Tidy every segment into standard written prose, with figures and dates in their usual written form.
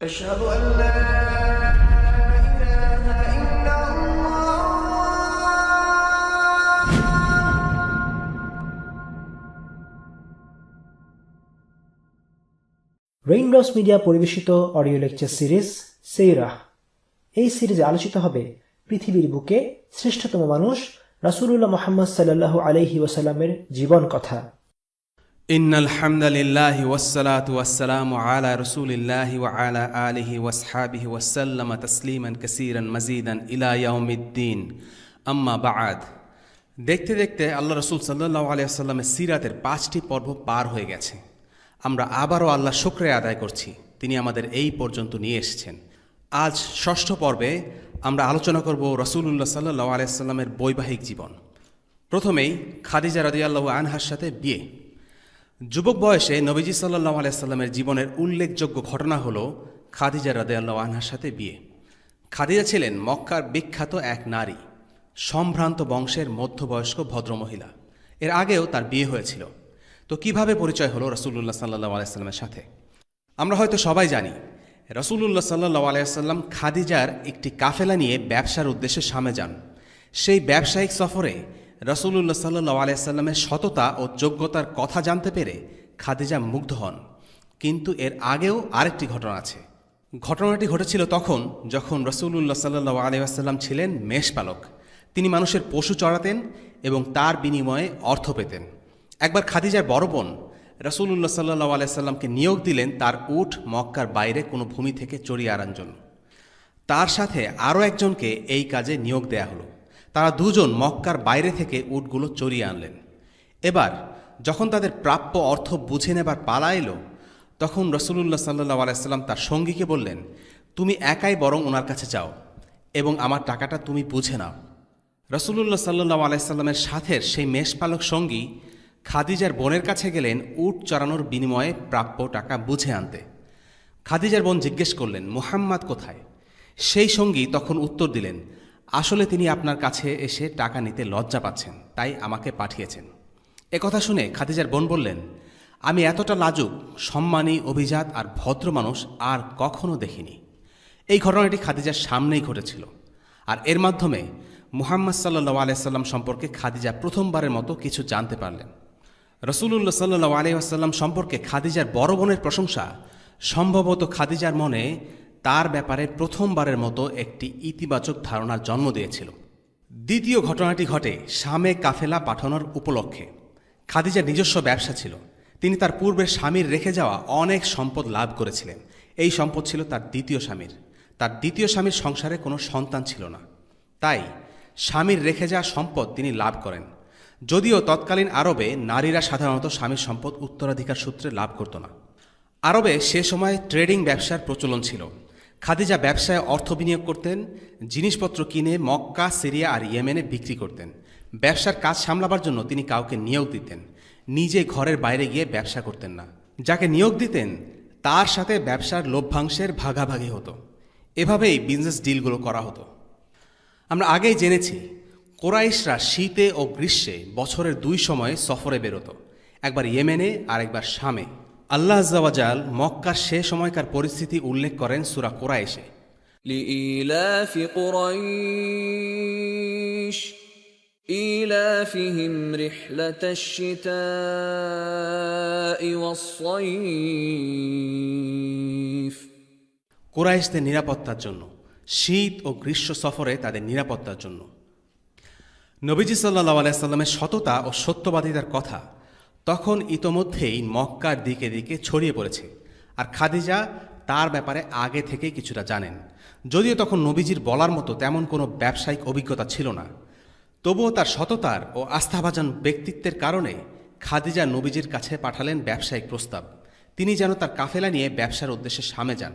أشهد أن لا إله إلا الله raindrops media পরিবেশিত audio lecture series সিরাহ। এই সিরিজে আলোচিত হবে পৃথিবীর বুকে শ্রেষ্ঠতম মানুষ রাসূলুল্লাহ মুহাম্মদ সাল্লাল্লাহু আলাইহি ওয়াসাল্লামের জীবন কথা। ইন্নাল হামদালিল্লাহি ওয়াসসালাতু ওয়াসসালামু আলা রাসূলিল্লাহি ওয়া আলা আলিহি ওয়াসহাবিহি ওয়াসাল্লাম তাসলিমান কাসীরান মাজিদান ইলা ইয়াউমিদ্দিন। আম্মা বা'দ। দেখতে দেখতে আল্লাহ রাসূল সাল্লাল্লাহু আলাইহি ওয়াসাল্লামের সিরাতের ৫টি পর্ব পার হয়ে গেছে। আমরা আবারও আল্লাহর শুকরিয়া আদায় করছি, তিনি আমাদের এই পর্যন্ত নিয়ে এসেছেন। আজ ষষ্ঠ পর্বে আমরা আলোচনা করব রাসূলুল্লাহ সাল্লাল্লাহু আলাইহি ওয়াসাল্লামের বৈবাহিক জীবন। প্রথমেই খাদিজা রাদিয়াল্লাহু আনহার সাথে বিয়ে। যুবক বয়সে নবীজি সাল্লাল্লাহু আলাইহি ওয়াসাল্লামের জীবনের উল্লেখযোগ্য ঘটনা হলো খাদিজা রাদিয়াল্লাহু আনহার সাথে বিয়ে। খাদিজা ছিলেন মক্কার বিখ্যাত এক নারী, সম্ভ্রান্ত বংশের মধ্যবয়স্ক ভদ্রমহিলা। এর আগেও তার বিয়ে হয়েছিল। তো কিভাবে পরিচয় হলো রাসূলুল্লাহ সাল্লাল্লাহু আলাইহি ওয়াসাল্লামের সাথে? আমরা হয়তো সবাই জানি, রাসূলুল্লাহ সাল্লাল্লাহু আলাইহি ওয়াসাল্লাম খাদিজার একটি কাফেলা নিয়ে ব্যবসার উদ্দেশ্যে শামে যান। সেই ব্যবসায়িক সফরে রাসূলুল্লাহ সাল্লাল্লাহু আলাইহি ওয়াসাল্লামের সততা ও যোগ্যতার কথা জানতে পেরে খাদিজা মুগ্ধ হন। কিন্তু এর আগেও আরেকটি ঘটনা আছে। ঘটনাটি ঘটেছিল তখন যখন রাসূলুল্লাহ সাল্লাল্লাহু আলাইহি ওয়াসাল্লাম ছিলেন মেষপালক। তিনি মানুষের পশু চড়াতেন এবং তার বিনিময়ে অর্থ পেতেন। একবার খাদিজার বড় বোন রাসূলুল্লাহ সাল্লাল্লাহু আলাইহি ওয়াসাল্লামকে নিয়োগ দিলেন তার উট মক্কার বাইরে কোনো ভূমি থেকে চড়িয়ে আনার জন্য। তার সাথে আরও একজনকে এই কাজে নিয়োগ দেয়া হলো। তারা দুজন মক্কার বাইরে থেকে উটগুলো চড়িয়ে আনলেন। এবার যখন তাদের প্রাপ্য অর্থ বুঝে নেবার পালা এলো, তখন রাসূলুল্লাহ সাল্লাল্লাহু আলাইহি ওয়াসাল্লাম তার সঙ্গীকে বললেন, তুমি একাই বরং ওনার কাছে যাও এবং আমার টাকাটা তুমি বুঝে নাও। রাসূলুল্লাহ সাল্লাল্লাহু আলাইহি ওয়াসাল্লামের সাথের সেই মেষপালক সঙ্গী খাদিজার বোনের কাছে গেলেন উট চড়ানোর বিনিময়ে প্রাপ্য টাকা বুঝে আনতে। খাদিজার বোন জিজ্ঞেস করলেন, মুহাম্মদ কোথায়? সেই সঙ্গী তখন উত্তর দিলেন, আসলে তিনি আপনার কাছে এসে টাকা নিতে লজ্জা পাচ্ছেন, তাই আমাকে পাঠিয়েছেন। একথা শুনে খাদিজার বোন বললেন, আমি এতটা লাজুক, সম্মানী, অভিজাত আর ভদ্র মানুষ আর কখনো দেখিনি। এই ঘটনাটি খাদিজার সামনেই ঘটেছিল, আর এর মাধ্যমে মুহাম্মদ সাল্লাল্লাহু আলাইহি ওয়াসাল্লাম সম্পর্কে খাদিজা প্রথমবারের মতো কিছু জানতে পারলেন। রাসূলুল্লাহ সাল্লাল্লাহু আলাইহি ওয়াসাল্লাম সম্পর্কে খাদিজার বড় বোনের প্রশংসা সম্ভবত খাদিজার মনে তার ব্যাপারে প্রথমবারের মতো একটি ইতিবাচক ধারণার জন্ম দিয়েছিল। দ্বিতীয় ঘটনাটি ঘটে শামে কাফেলা পাঠানোর উপলক্ষে। খাদিজার নিজস্ব ব্যবসা ছিল। তিনি তার পূর্বের স্বামীর রেখে যাওয়া অনেক সম্পদ লাভ করেছিলেন। এই সম্পদ ছিল তার দ্বিতীয় স্বামীর। তার দ্বিতীয় স্বামীর সংসারে কোনো সন্তান ছিল না, তাই স্বামীর রেখে যাওয়া সম্পদ তিনি লাভ করেন। যদিও তৎকালীন আরবে নারীরা সাধারণত স্বামীর সম্পদ উত্তরাধিকার সূত্রে লাভ করত না। আরবে সে সময় ট্রেডিং ব্যবসার প্রচলন ছিল। খাদিজা ব্যবসায় অর্থ বিনিয়োগ করতেন, জিনিসপত্র কিনে মক্কা, সিরিয়া আর ইয়েমেনে বিক্রি করতেন। ব্যবসার কাজ সামলাবার জন্য তিনি কাউকে নিয়োগ দিতেন, নিজে ঘরের বাইরে গিয়ে ব্যবসা করতেন না। যাকে নিয়োগ দিতেন তার সাথে ব্যবসার লভ্যাংশের ভাগাভাগি হতো। এভাবেই বিজনেস ডিলগুলো করা হতো। আমরা আগেই জেনেছি, কোরাইশরা শীতে ও গ্রীষ্মে বছরের 2 সময়ে সফরে বেরোত, একবার ইয়েমেনে আর একবার শামে। আল্লাহ আযজা ওয়া জাল মক্কার সে সময়কার পরিস্থিতি উল্লেখ করেন সূরা কুরাইশে। لإيلاف قريش إيلافهم رحلة الشتاء والصيف। কুরাইশদের নিরাপত্তার জন্য, শীত ও গ্রীষ্ম সফরে তাদের নিরাপত্তার জন্য। নবীজি সাল্লাল্লাহু আলাইহি ওয়াসাল্লামের সততা ও সত্যবাদিতার কথা তখন ইতোমধ্যেই মক্কার দিকে দিকে ছড়িয়ে পড়েছে, আর খাদিজা তার ব্যাপারে আগে থেকেই কিছুটা জানেন। যদিও তখন নবীজির বলার মতো তেমন কোনো ব্যবসায়িক অভিজ্ঞতা ছিল না, তবুও তার সততার ও আস্থাভাজন ব্যক্তিত্বের কারণে খাদিজা নবীজির কাছে পাঠালেন ব্যবসায়িক প্রস্তাব। তিনি যেন তার কাফেলা নিয়ে ব্যবসার উদ্দেশ্যে শামে যান।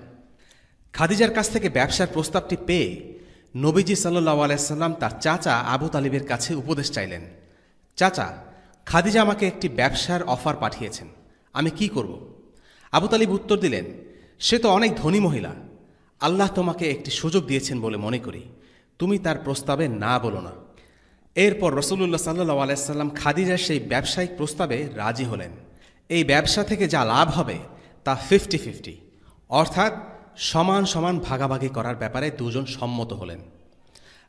খাদিজার কাছ থেকে ব্যবসার প্রস্তাবটি পেয়ে নবীজি সাল্লাল্লাহু আলাইহি ওয়াসাল্লাম তার চাচা আবু তালিবের কাছে উপদেশ চাইলেন, চাচা, খাদিজা আমাকে একটি ব্যবসার অফার পাঠিয়েছেন, আমি কি করব? আবু তালিব উত্তর দিলেন, সে তো অনেক ধনী মহিলা, আল্লাহ তোমাকে একটি সুযোগ দিয়েছেন বলে মনে করি, তুমি তার প্রস্তাবে না বলো না। এরপর রাসূলুল্লাহ সাল্লাল্লাহু আলাইহি ওয়াসাল্লাম খাদিজার সেই ব্যবসায়িক প্রস্তাবে রাজি হলেন। এই ব্যবসা থেকে যা লাভ হবে তা 50-50, অর্থাৎ সমান সমান ভাগাভাগি করার ব্যাপারে দুজন সম্মত হলেন।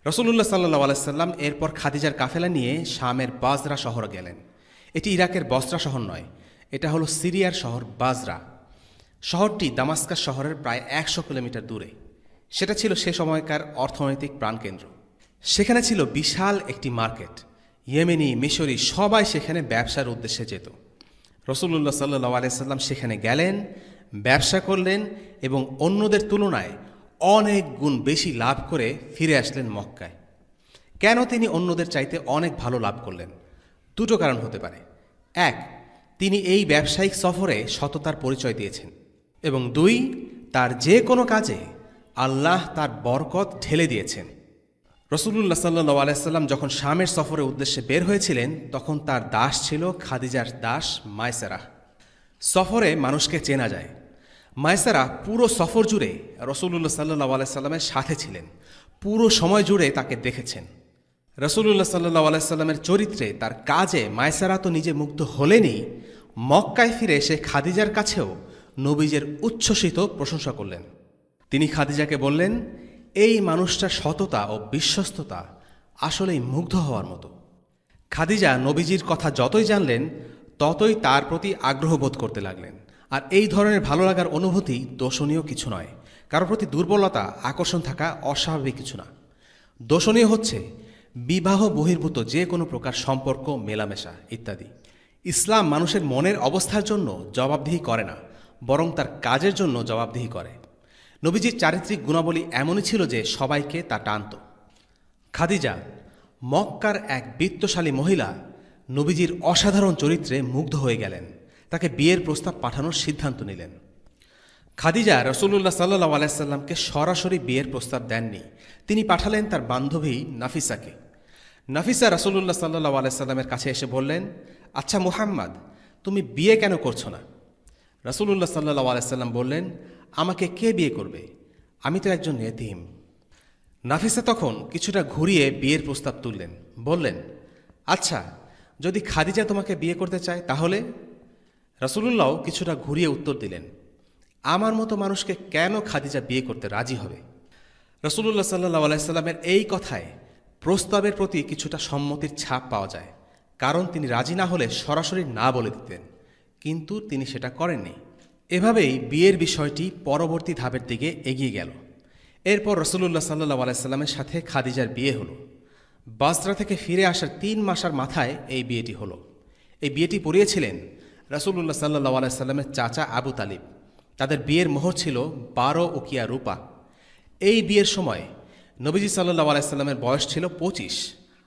রাসূলুল্লাহ সাল্লাল্লাহু আলাইহি সাল্লাম এরপর খাদিজার কাফেলা নিয়ে শামের বাজরা শহরে গেলেন। এটি ইরাকের বসরা শহর নয়, এটা হলো সিরিয়ার শহর বাজরা। শহরটি দামাস্কাস শহরের প্রায় 100 কিলোমিটার দূরে। সেটা ছিল সে সময়কার অর্থনৈতিক প্রাণকেন্দ্র। সেখানে ছিল বিশাল একটি মার্কেট। ইয়েমেনি, মিশরি সবাই সেখানে ব্যবসার উদ্দেশ্যে যেত। রাসূলুল্লাহ সাল্লাল্লাহু আলাইহি সাল্লাম সেখানে গেলেন, ব্যবসা করলেন এবং অন্যদের তুলনায় অনেক গুণ বেশি লাভ করে ফিরে আসলেন মক্কায়। কেন তিনি অন্যদের চাইতে অনেক ভালো লাভ করলেন? দুটো কারণ হতে পারে। এক, তিনি এই ব্যবসায়িক সফরে সততার পরিচয় দিয়েছেন, এবং দুই, তার যে কোনো কাজে আল্লাহ তার বরকত ঢেলে দিয়েছেন। রাসূলুল্লাহ সাল্লাল্লাহু আলাইহি সাল্লাম যখন শামের সফরের উদ্দেশ্যে বের হয়েছিলেন, তখন তার দাস ছিল খাদিজার দাস মায়সারা। সফরে মানুষকে চেনা যায়। মায়সারা পুরো সফর জুড়ে রাসূলুল্লাহ সাল্লাল্লাহু আলাইহি সাল্লামের সাথে ছিলেন, পুরো সময় জুড়ে তাকে দেখেছেন। রাসূলুল্লাহ সাল্লাল্লাহু আলাইহি সাল্লামের চরিত্রে, তার কাজে মায়সারা তো নিজে মুগ্ধ হলেনই, মক্কায় ফিরে সে খাদিজার কাছেও নবীজের উচ্ছ্বসিত প্রশংসা করলেন। তিনি খাদিজাকে বললেন, এই মানুষটার সততা ও বিশ্বস্ততা আসলেই মুগ্ধ হওয়ার মতো। খাদিজা নবীজির কথা যতই জানলেন, ততই তার প্রতি আগ্রহ বোধ করতে লাগলেন। আর এই ধরনের ভালো লাগার অনুভূতি দোষণীয় কিছু নয়। কারোর প্রতি দুর্বলতা, আকর্ষণ থাকা অস্বাভাবিক কিছু না। দোষণীয় হচ্ছে বিবাহ বহির্ভূত যে কোনো প্রকার সম্পর্ক, মেলামেশা ইত্যাদি। ইসলাম মানুষের মনের অবস্থার জন্য জবাবদিহি করে না, বরং তার কাজের জন্য জবাবদিহি করে। নবীজির চারিত্রিক গুণাবলী এমনই ছিল যে সবাইকে তা টানত। খাদিজা, মক্কার এক বিত্তশালী মহিলা, নবীজির অসাধারণ চরিত্রে মুগ্ধ হয়ে গেলেন। তাকে বিয়ের প্রস্তাব পাঠানোর সিদ্ধান্ত নিলেন। খাদিজা রাসূলুল্লাহ সাল্লাল্লাহু আলাইহি সাল্লামকে সরাসরি বিয়ের প্রস্তাব দেননি। তিনি পাঠালেন তার বান্ধবী নাফিসাকে। নাফিসা রাসূলুল্লাহ সাল্লাল্লাহু আলাইহি সাল্লামের কাছে এসে বললেন, আচ্ছা মুহাম্মদ, তুমি বিয়ে কেন করছো না? রাসূলুল্লাহ সাল্লাল্লাহু আলাইহি সাল্লাম বললেন, আমাকে কে বিয়ে করবে? আমি তো একজন এতিম। নাফিসা তখন কিছুটা ঘুরিয়ে বিয়ের প্রস্তাব তুললেন, বললেন, আচ্ছা, যদি খাদিজা তোমাকে বিয়ে করতে চায় তাহলে? রাসূলুল্লাহ কিছুটা ঘুরিয়ে উত্তর দিলেন, আমার মতো মানুষকে কেন খাদিজা বিয়ে করতে রাজি হবে? রাসূলুল্লাহ সাল্লাল্লাহু আলাইহি সাল্লামের এই কথায় প্রস্তাবের প্রতি কিছুটা সম্মতির ছাপ পাওয়া যায়, কারণ তিনি রাজি না হলে সরাসরি না বলে দিতেন, কিন্তু তিনি সেটা করেননি। এভাবেই বিয়ের বিষয়টি পরবর্তী ধাপের দিকে এগিয়ে গেল। এরপর রাসূলুল্লাহ সাল্লাল্লাহু আলাইহি সাল্লামের সাথে খাদিজার বিয়ে হলো। বাসরা থেকে ফিরে আসার 3 মাসের মাথায় এই বিয়েটি হলো। এই বিয়েটি পড়িয়েছিলেন রাসূলুল্লাহ সাল্লাল্লাহু আলাইহি সাল্লামের চাচা আবু তালিব। তাদের বিয়ের মোহর ছিল 12 উকিয়া রূপা। এই বিয়ের সময় নবীজি সাল্লাল্লাহু আলাইহি সাল্লামের বয়স ছিল 25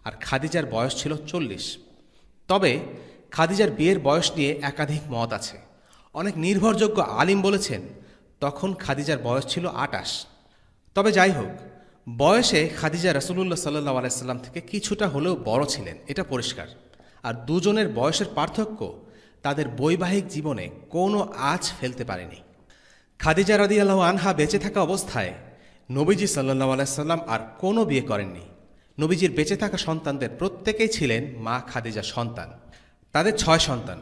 আর খাদিজার বয়স ছিল 40। তবে খাদিজার বিয়ের বয়স নিয়ে একাধিক মত আছে। অনেক নির্ভরযোগ্য আলিম বলেছেন তখন খাদিজার বয়স ছিল 28। তবে যাই হোক, বয়সে খাদিজা রাসূলুল্লাহ সাল্লাল্লাহু আলাইহি সাল্লাম থেকে কিছুটা হলেও বড় ছিলেন, এটা পরিষ্কার। আর দুজনের বয়সের পার্থক্য তাদের বৈবাহিক জীবনে কোনো আঁচ ফেলতে পারেনি। খাদিজা রাদিয়াল্লাহু আনহা বেঁচে থাকা অবস্থায় নবীজি সাল্লাল্লাহু আলাইহি সাল্লাম আর কোনো বিয়ে করেননি। নবীজির বেঁচে থাকা সন্তানদের প্রত্যেকেই ছিলেন মা খাদিজার সন্তান। তাদের 6 সন্তান: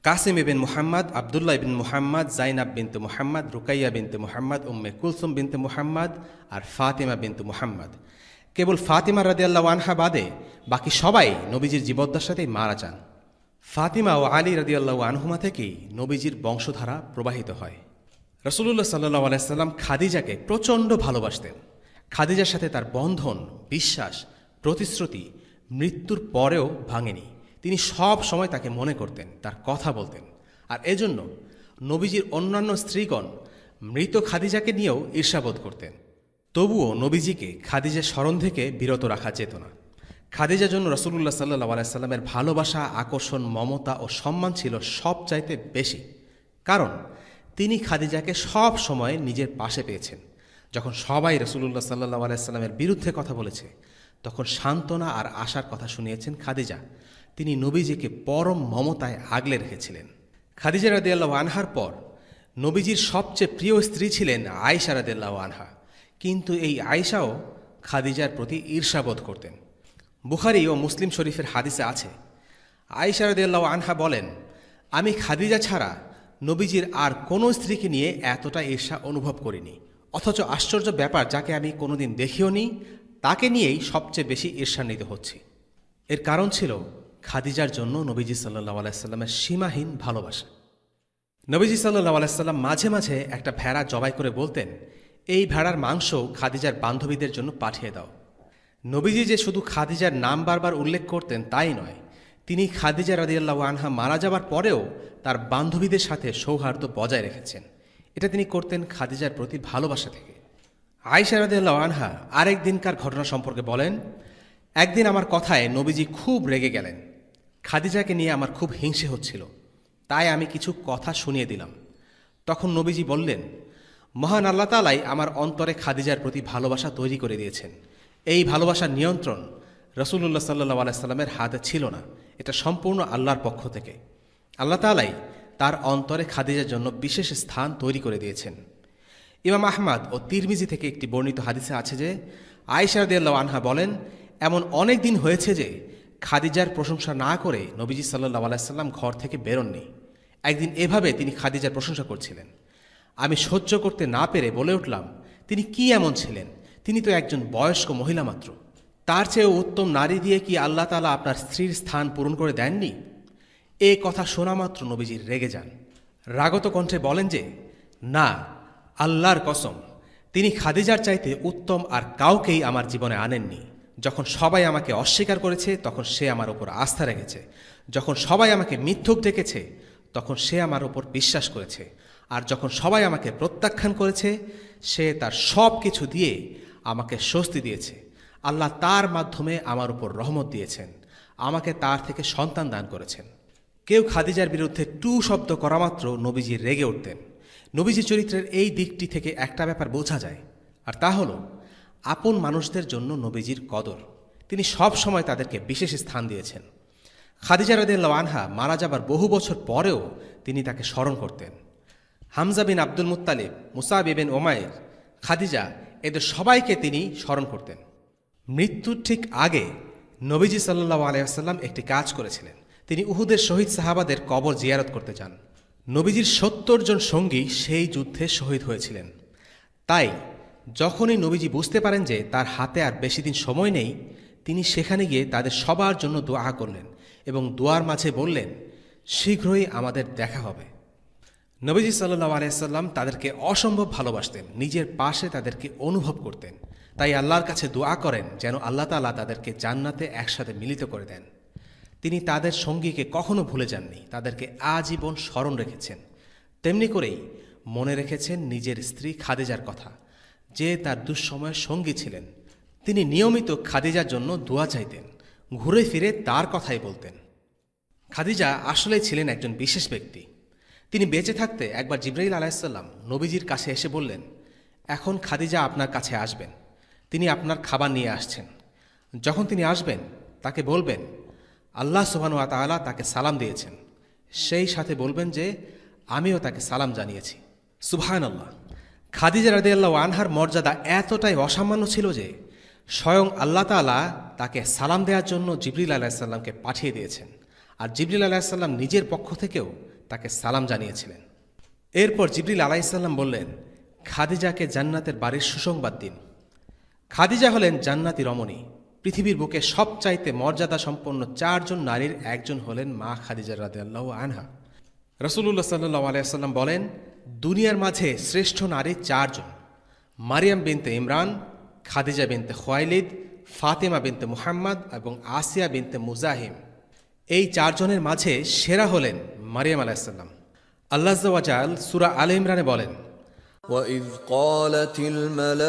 কাসিম ইবিন মুহাম্মদ, আবদুল্লাহ ইবিন মুহাম্মদ, জাইনাব বিনতে মুহাম্মদ, রুকাইয়া বিনতে মুহাম্মদ, উম্মে কুলসুম বিনতে মুহাম্মদ আর ফাতিমা বিনতে মুহাম্মদ। কেবল ফাতিমা রাদিয়াল্লাহু আনহা বাদে বাকি সবাই নবীজির জীবদ্দশাতেই মারা যান। ফাতিমা ও আলী রাদিয়াল্লাহু আনহুমা থেকেই নবীজির বংশধারা প্রবাহিত হয়। রাসূলুল্লাহ সাল্লাল্লাহু আলাইহি সাল্লাম খাদিজাকে প্রচণ্ড ভালোবাসতেন। খাদিজার সাথে তার বন্ধন, বিশ্বাস, প্রতিশ্রুতি মৃত্যুর পরেও ভাঙেনি। তিনি সব সময় তাকে মনে করতেন, তার কথা বলতেন। আর এজন্য নবীজির অন্যান্য স্ত্রীগণ মৃত খাদিজাকে নিয়েও ঈর্ষাবোধ করতেন। তবুও নবীজিকে খাদিজার স্মরণ থেকে বিরত রাখা যেত না। খাদিজার জন্য রাসূলুল্লাহ সাল্লাল্লাহু আলাইহি সাল্লামের ভালোবাসা, আকর্ষণ, মমতা ও সম্মান ছিল সবচাইতে বেশি। কারণ তিনি খাদিজাকে সব সময় নিজের পাশে পেয়েছেন। যখন সবাই রাসূলুল্লাহ সাল্লাল্লাহু আলাইহি সাল্লামের বিরুদ্ধে কথা বলেছে, তখন সান্ত্বনা আর আশার কথা শুনিয়েছেন খাদিজা। তিনি নবীজিকে পরম মমতায় আগলে রেখেছিলেন। খাদিজা রাদিয়াল্লাহু আনহার পর নবীজির সবচেয়ে প্রিয় স্ত্রী ছিলেন আয়েশা রাদিয়াল্লাহু আনহা। কিন্তু এই আয়েশাও খাদিজার প্রতি ঈর্ষাবোধ করতেন। বুখারী ও মুসলিম শরীফের হাদিসে আছে, আয়েশা রাদিয়াল্লাহু আনহা বলেন, আমি খাদিজা ছাড়া নবীজির আর কোনো স্ত্রীকে নিয়ে এতটা ঈর্ষা অনুভব করিনি। অথচ আশ্চর্য ব্যাপার, যাকে আমি কোনোদিন দেখিও নি, তাকে নিয়েই সবচেয়ে বেশি ঈর্ষান্বিত হচ্ছি। এর কারণ ছিল খাদিজার জন্য নবীজি সাল্লাল্লাহু আলাইহি সাল্লামের সীমাহীন ভালোবাসা। নবীজি সাল্লাল্লাহু আলাইহি সাল্লাম মাঝে মাঝে একটা ভেড়া জবাই করে বলতেন, এই ভেড়ার মাংস খাদিজার বান্ধবীদের জন্য পাঠিয়ে দাও। নবীজি যে শুধু খাদিজার নাম বারবার উল্লেখ করতেন তাই নয়, তিনি খাদিজা রাদিয়াল্লাহু আনহা মারা যাবার পরেও তার বান্ধবীদের সাথে সৌহার্দ্য বজায় রেখেছেন। এটা তিনি করতেন খাদিজার প্রতি ভালোবাসা থেকে। আয়েশা রাদিয়াল্লাহু আনহা আরেক দিনকার ঘটনা সম্পর্কে বলেন, একদিন আমার কথায় নবীজি খুব রেগে গেলেন। খাদিজাকে নিয়ে আমার খুব হিংসে হচ্ছিল, তাই আমি কিছু কথা শুনিয়ে দিলাম। তখন নবীজি বললেন, মহান আল্লাহ তাআলাই আমার অন্তরে খাদিজার প্রতি ভালোবাসা তৈরি করে দিয়েছেন। এই ভালোবাসার নিয়ন্ত্রণ রাসূলুল্লাহ সাল্লাল্লাহু আলাইহি সাল্লামের হাতে ছিল না, এটা সম্পূর্ণ আল্লাহর পক্ষ থেকে। আল্লাহ তাআলাই তার অন্তরে খাদিজার জন্য বিশেষ স্থান তৈরি করে দিয়েছেন। ইমাম আহমদ ও তিরমিজি থেকে একটি বর্ণিত হাদিসে আছে যে, আয়েশা রাদিয়াল্লাহু আনহা বলেন, এমন অনেক দিন হয়েছে যে খাদিজার প্রশংসা না করে নবীজি সাল্লাল্লাহু আলাইহি সাল্লাম ঘর থেকে বেরোননি। একদিন এভাবে তিনি খাদিজার প্রশংসা করছিলেন। আমি সহ্য করতে না পেরে বলে উঠলাম, তিনি কি এমন ছিলেন? তিনি তো একজন বয়স্ক মহিলা মাত্র। তার চেয়েও উত্তম নারী দিয়ে কি আল্লাহ তাআলা আপনার স্ত্রীর স্থান পূরণ করে দেননি? এ কথা শোনা মাত্র নবীজি রেগে যান। রাগত কণ্ঠে বলেন যে, না, আল্লাহর কসম, তিনি খাদিজার চাইতে উত্তম আর কাউকেই আমার জীবনে আনেননি। যখন সবাই আমাকে অস্বীকার করেছে তখন সে আমার উপর আস্থা রেখেছে, যখন সবাই আমাকে মিথ্যুক ডেকেছে তখন সে আমার উপর বিশ্বাস করেছে, আর যখন সবাই আমাকে প্রত্যাখ্যান করেছে সে তার সব কিছু দিয়ে আমাকে স্বস্তি দিয়েছে। আল্লাহ তার মাধ্যমে আমার উপর রহমত দিয়েছেন, আমাকে তার থেকে সন্তান দান করেছেন। কেউ খাদিজার বিরুদ্ধে টু শব্দ করা মাত্র নবীজি রেগে উঠতেন। নবীজি চরিত্রের এই দিকটি থেকে একটা ব্যাপার বোঝা যায়, আর তা হলো আপন মানুষদের জন্য নবীজির কদর। তিনি সব সময় তাদেরকে বিশেষ স্থান দিয়েছেন। খাদিজা রাদিয়াল্লাহু আনহা মারা যাবার বহু বছর পরেও তিনি তাকে স্মরণ করতেন। হামজা বিন আব্দুল মুত্তালিব, মুসাব ইবনে উমাইর, খাদিজা, এদের সবাইকে তিনি স্মরণ করতেন। মৃত্যুর ঠিক আগে নবীজি সাল্লাল্লাহু আলাইহি ওয়াসাল্লাম একটি কাজ করেছিলেন। তিনি উহুদের শহীদ সাহাবাদের কবর জিয়ারত করতে যান। নবীজির ৭০ জন সঙ্গী সেই যুদ্ধে শহীদ হয়েছিলেন। তাই যখনই নবীজি বুঝতে পারেন যে তার হাতে আর বেশি দিন সময় নেই, তিনি সেখানে গিয়ে তাদের সবার জন্য দোয়া করলেন এবং দোয়ার মাঝে বললেন, শীঘ্রই আমাদের দেখা হবে। নবীজি সাল্লাল্লাহু আলাইহি ওয়াসাল্লাম তাদেরকে অসম্ভব ভালোবাসতেন, নিজের পাশে তাদেরকে অনুভব করতেন। তাই আল্লাহর কাছে দোয়া করেন যেন আল্লাহ তাআলা তাদেরকে জান্নাতে একসাথে মিলিত করে দেন। তিনি তাদের সঙ্গীকে কখনো ভুলে যাননি, তাদেরকে আজীবন স্মরণ রেখেছেন। তেমনি করেই মনে রেখেছেন নিজের স্ত্রী খাদিজার কথা, যে তার দুঃসময়ের সঙ্গী ছিলেন। তিনি নিয়মিত খাদিজার জন্য দোয়া চাইতেন, ঘুরে ফিরে তার কথাই বলতেন। খাদিজা আসলেই ছিলেন একজন বিশেষ ব্যক্তি। তিনি বেঁচে থাকতে একবার জিবরাইল আলাইহিস সালাম নবীজির কাছে এসে বললেন, এখন খাদিজা আপনার কাছে আসবেন, তিনি আপনার খাবার নিয়ে আসছেন। যখন তিনি আসবেন তাকে বলবেন, আল্লাহ সুবহানাহু ওয়া তাআলা তাকে সালাম দিয়েছেন। সেই সাথে বলবেন যে আমিও তাকে সালাম জানিয়েছি। সুবহানাল্লাহ। খাদিজা রাদিয়াল্লাহু আনহার মর্যাদা এতটাই অসামান্য ছিল যে স্বয়ং আল্লাহ তাআলা তাকে সালাম দেওয়ার জন্য জিবরিল আলাইহিস সালামকে পাঠিয়ে দিয়েছেন, আর জিবরিল আলাইহিস সালাম নিজের পক্ষ থেকেও তাকে সালাম জানিয়েছিলেন। এরপর জিবরিল আলাইহিস সালাম বললেন, খাদিজাকে জান্নাতের বাড়ির সুসংবাদ দিন। খাদিজা হলেন জান্নাতি রমণী। পৃথিবীর বুকে সবচাইতে মর্যাদা সম্পন্ন 4 জন নারীর একজন হলেন মা খাদিজা রাদিয়াল্লাহু আনহা। রাসূলুল্লাহ সাল্লাল্লাহু আলাইহি ওয়াসাল্লাম বলেন, দুনিয়ার মাঝে শ্রেষ্ঠ নারী 4 জন: মারিয়াম বিনতে ইমরান, খাদিজা বিনতে খুয়াইলিদ, ফাতেমা বিনতে মুহাম্মদ এবং আসিয়া বিনতে মুজাহিম। এই 4 জনের মাঝে সেরা হলেন মারিয়াম আলাইহিস সালাম। আল্লাহ আযজা ওয়া জাল সূরা আলে ইমরানে বলেন, وَإِذْ قَالَتِ الْمَلَائِكَةُ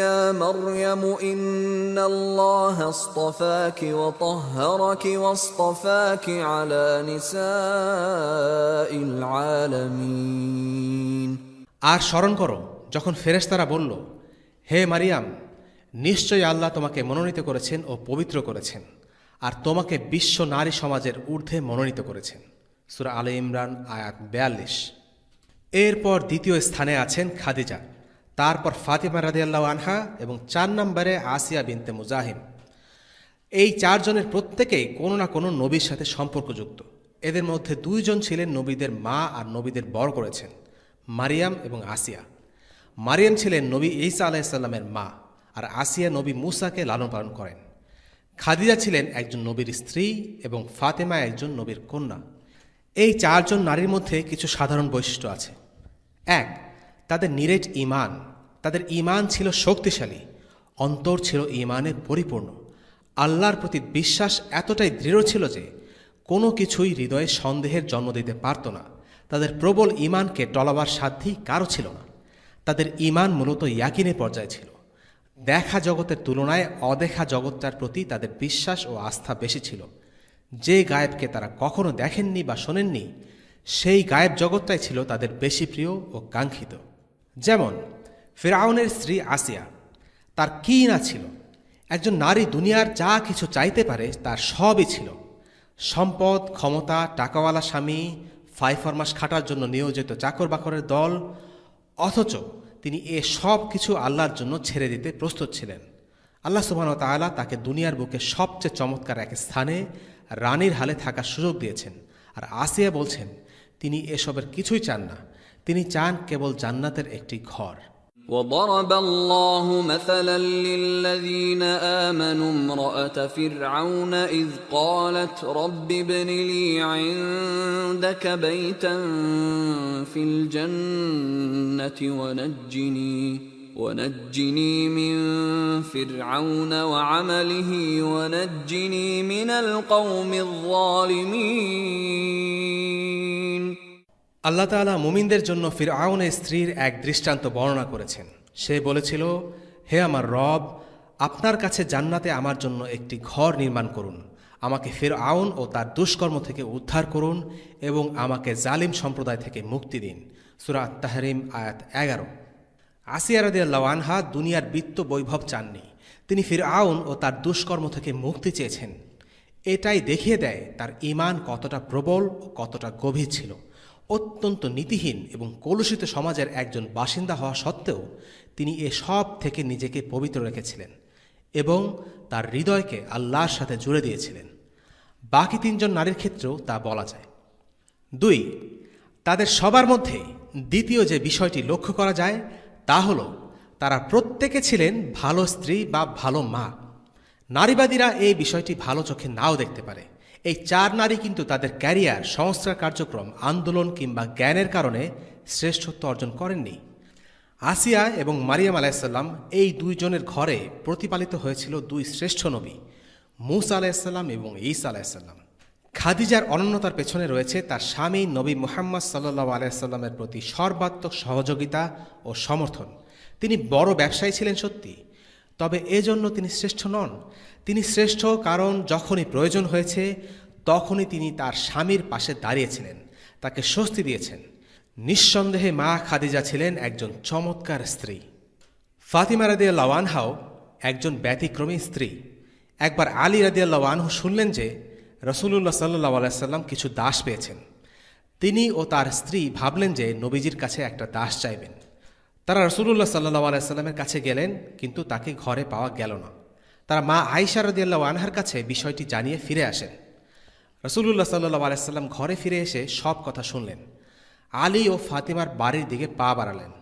يَا مَرْيَمُ إِنَّ اللَّهَ اصْطَفَاكِ وَطَهَّرَكِ وَاصْطَفَاكِ عَلَى نِسَاءِ الْعَالَمِينَ। আর স্মরণ করো যখন ফেরেশতারা বলল, হে মারিয়াম, নিশ্চয়ই আল্লাহ তোমাকে মনোনীত করেছেন ও পবিত্র করেছেন, আর তোমাকে বিশ্ব নারী সমাজের ঊর্ধ্বে মনোনীত করেছেন। সূরা আলে ইমরান আয়াত 42। এরপর দ্বিতীয় স্থানে আছেন খাদিজা, তারপর ফাতিমা রাদিয়াল্লাহু আনহা এবং 4 নম্বরে আসিয়া বিনতে মুজাহিম। এই 4 জনের প্রত্যেকেই কোনো না কোনো নবীর সাথে সম্পর্কযুক্ত। এদের মধ্যে 2 জন ছিলেন নবীদের মা আর নবীদের বড় করেছেন। মারিয়াম এবং আসিয়া। মারিয়াম ছিলেন নবী ঈসা আলাইহিসসালামের মা, আর আসিয়া নবী মূসাকে লালন পালন করেন। খাদিজা ছিলেন একজন নবীর স্ত্রী এবং ফাতেমা একজন নবীর কন্যা। এই চারজন নারীর মধ্যে কিছু সাধারণ বৈশিষ্ট্য আছে। এক, তাদের নিরেট ঈমান। তাদের ঈমান ছিল শক্তিশালী, অন্তর ছিল ঈমানে পরিপূর্ণ। আল্লাহর প্রতি বিশ্বাস এতটাই দৃঢ় ছিল যে কোনো কিছুই হৃদয়ে সন্দেহের জন্ম দিতে পারত না। তাদের প্রবল ঈমানকে টলাবার সাধ্যই কারও ছিল না। তাদের ঈমান মূলত ইয়াকিনের পর্যায়ে ছিল। দেখা জগতের তুলনায় অদেখা জগৎটার প্রতি তাদের বিশ্বাস ও আস্থা বেশি ছিল। যে গায়েবকে তারা কখনো দেখেননি বা শোনেননি, সেই গায়েব জগৎটাই ছিল তাদের বেশি প্রিয় ও কাঙ্ক্ষিত। যেমন ফিরআউনের স্ত্রী আসিয়া, তার কী না ছিল! একজন নারী দুনিয়ার যা কিছু চাইতে পারে তার সবই ছিল। সম্পদ, ক্ষমতা, টাকাওয়ালা স্বামী, ফাইফরমাস খাটার জন্য নিয়োজিত চাকর বাকরের দল, অথচ তিনি এ সব কিছু আল্লাহর জন্য ছেড়ে দিতে প্রস্তুত ছিলেন। আল্লাহ সুবহানাহু ওয়া তাআলা তাকে দুনিয়ার বুকে সবচেয়ে চমৎকার এক স্থানে রানীর হালে থাকার সুযোগ দিয়েছেন। আর আসিয়া বলছেন তিনি এসবের কিছুই চান না, তিনি চান কেবল জান্নাতের একটি ঘর। وضرب الله مثلا للذين آمنوا امرأة فرعون إذ قالت رب ابن لي عندك بيتا في الجنة ونجني من فرعون وعمله ونجني من القوم الظالمين। আল্লাহ তাআলা মুমিনদের জন্য ফিরআউনের স্ত্রীর এক দৃষ্টান্ত বর্ণনা করেছেন। সে বলেছিল, হে আমার রব, আপনার কাছে জান্নাতে আমার জন্য একটি ঘর নির্মাণ করুন, আমাকে ফিরআউন ও তার দুষ্কর্ম থেকে উদ্ধার করুন এবং আমাকে জালিম সম্প্রদায় থেকে মুক্তি দিন। সূরা আত-তাহরিম আয়াত 11। আসিয়া রাদিয়াল্লাহু আনহা দুনিয়ার বিত্ত বৈভব চাননি, তিনি ফিরআউন ও তার দুষ্কর্ম থেকে মুক্তি চেয়েছেন। এটাই দেখিয়ে দেয় তার ঈমান কতটা প্রবল ও কতটা গভীর ছিল। অত্যন্ত নীতিহীন এবং কলুষিত সমাজের একজন বাসিন্দা হওয়া সত্ত্বেও তিনি এ সব থেকে নিজেকে পবিত্র রেখেছিলেন এবং তার হৃদয়কে আল্লাহর সাথে জুড়ে দিয়েছিলেন। বাকি তিনজন নারীর ক্ষেত্রেও তা বলা যায়। 2, তাদের সবার মধ্যে দ্বিতীয় যে বিষয়টি লক্ষ্য করা যায় তা হল তারা প্রত্যেকে ছিলেন ভালো স্ত্রী বা ভালো মা। নারীবাদীরা এই বিষয়টি ভালো চোখে নাও দেখতে পারে। এই 4 নারী কিন্তু তাদের ক্যারিয়ার, সংস্কার কার্যক্রম, আন্দোলন কিংবা জ্ঞানের কারণে শ্রেষ্ঠত্ব অর্জন করেননি। আসিয়া এবং মারিয়াম আলাইহিসসালাম এই 2 জনের ঘরে প্রতিপালিত হয়েছিল 2 শ্রেষ্ঠ নবী, মূসা আলাইহিসসালাম এবং ঈসা আলাইহিসসালাম। খাদিজার অনন্যতার পেছনে রয়েছে তার স্বামী নবী মুহাম্মদ সাল্লাল্লাহু আলাইহি ওয়াসাল্লামের প্রতি সর্বাত্মক সহযোগিতা ও সমর্থন। তিনি বড় ব্যবসায়ী ছিলেন সত্যি, তবে এজন্য তিনি শ্রেষ্ঠ নন। তিনি শ্রেষ্ঠ কারণ যখনই প্রয়োজন হয়েছে তখনই তিনি তার স্বামীর পাশে দাঁড়িয়েছিলেন, তাকে স্বস্তি দিয়েছেন। নিঃসন্দেহে মা খাদিজা ছিলেন একজন চমৎকার স্ত্রী। ফাতিমা রাদিয়াল্লাহু আনহাও একজন ব্যতিক্রমী স্ত্রী। একবার আলী রাদিয়াল্লাহু আনহু শুনলেন যে রাসূলুল্লাহ সাল্লাল্লাহু আলাইহি ওয়াসাল্লাম কিছু দাস পেয়েছেন। তিনি ও তার স্ত্রী ভাবলেন যে নবীজির কাছে একটা দাস চাইবেন। তারা রাসূলুল্লাহ সাল্লাল্লাহু আলাইহি ওয়াসাল্লামের কাছে গেলেন, কিন্তু তাকে ঘরে পাওয়া গেল না। তারা মা আয়েশা রাদিয়াল্লাহু আনহার কাছে বিষয়টি জানিয়ে ফিরে আসেন। রাসূলুল্লাহ সাল্লাল্লাহু আলাইহি ওয়াসাল্লাম ঘরে ফিরে এসে সব কথা শুনলেন। আলী ও ফাতিমার বাড়ির দিকে পা বাড়ালেন।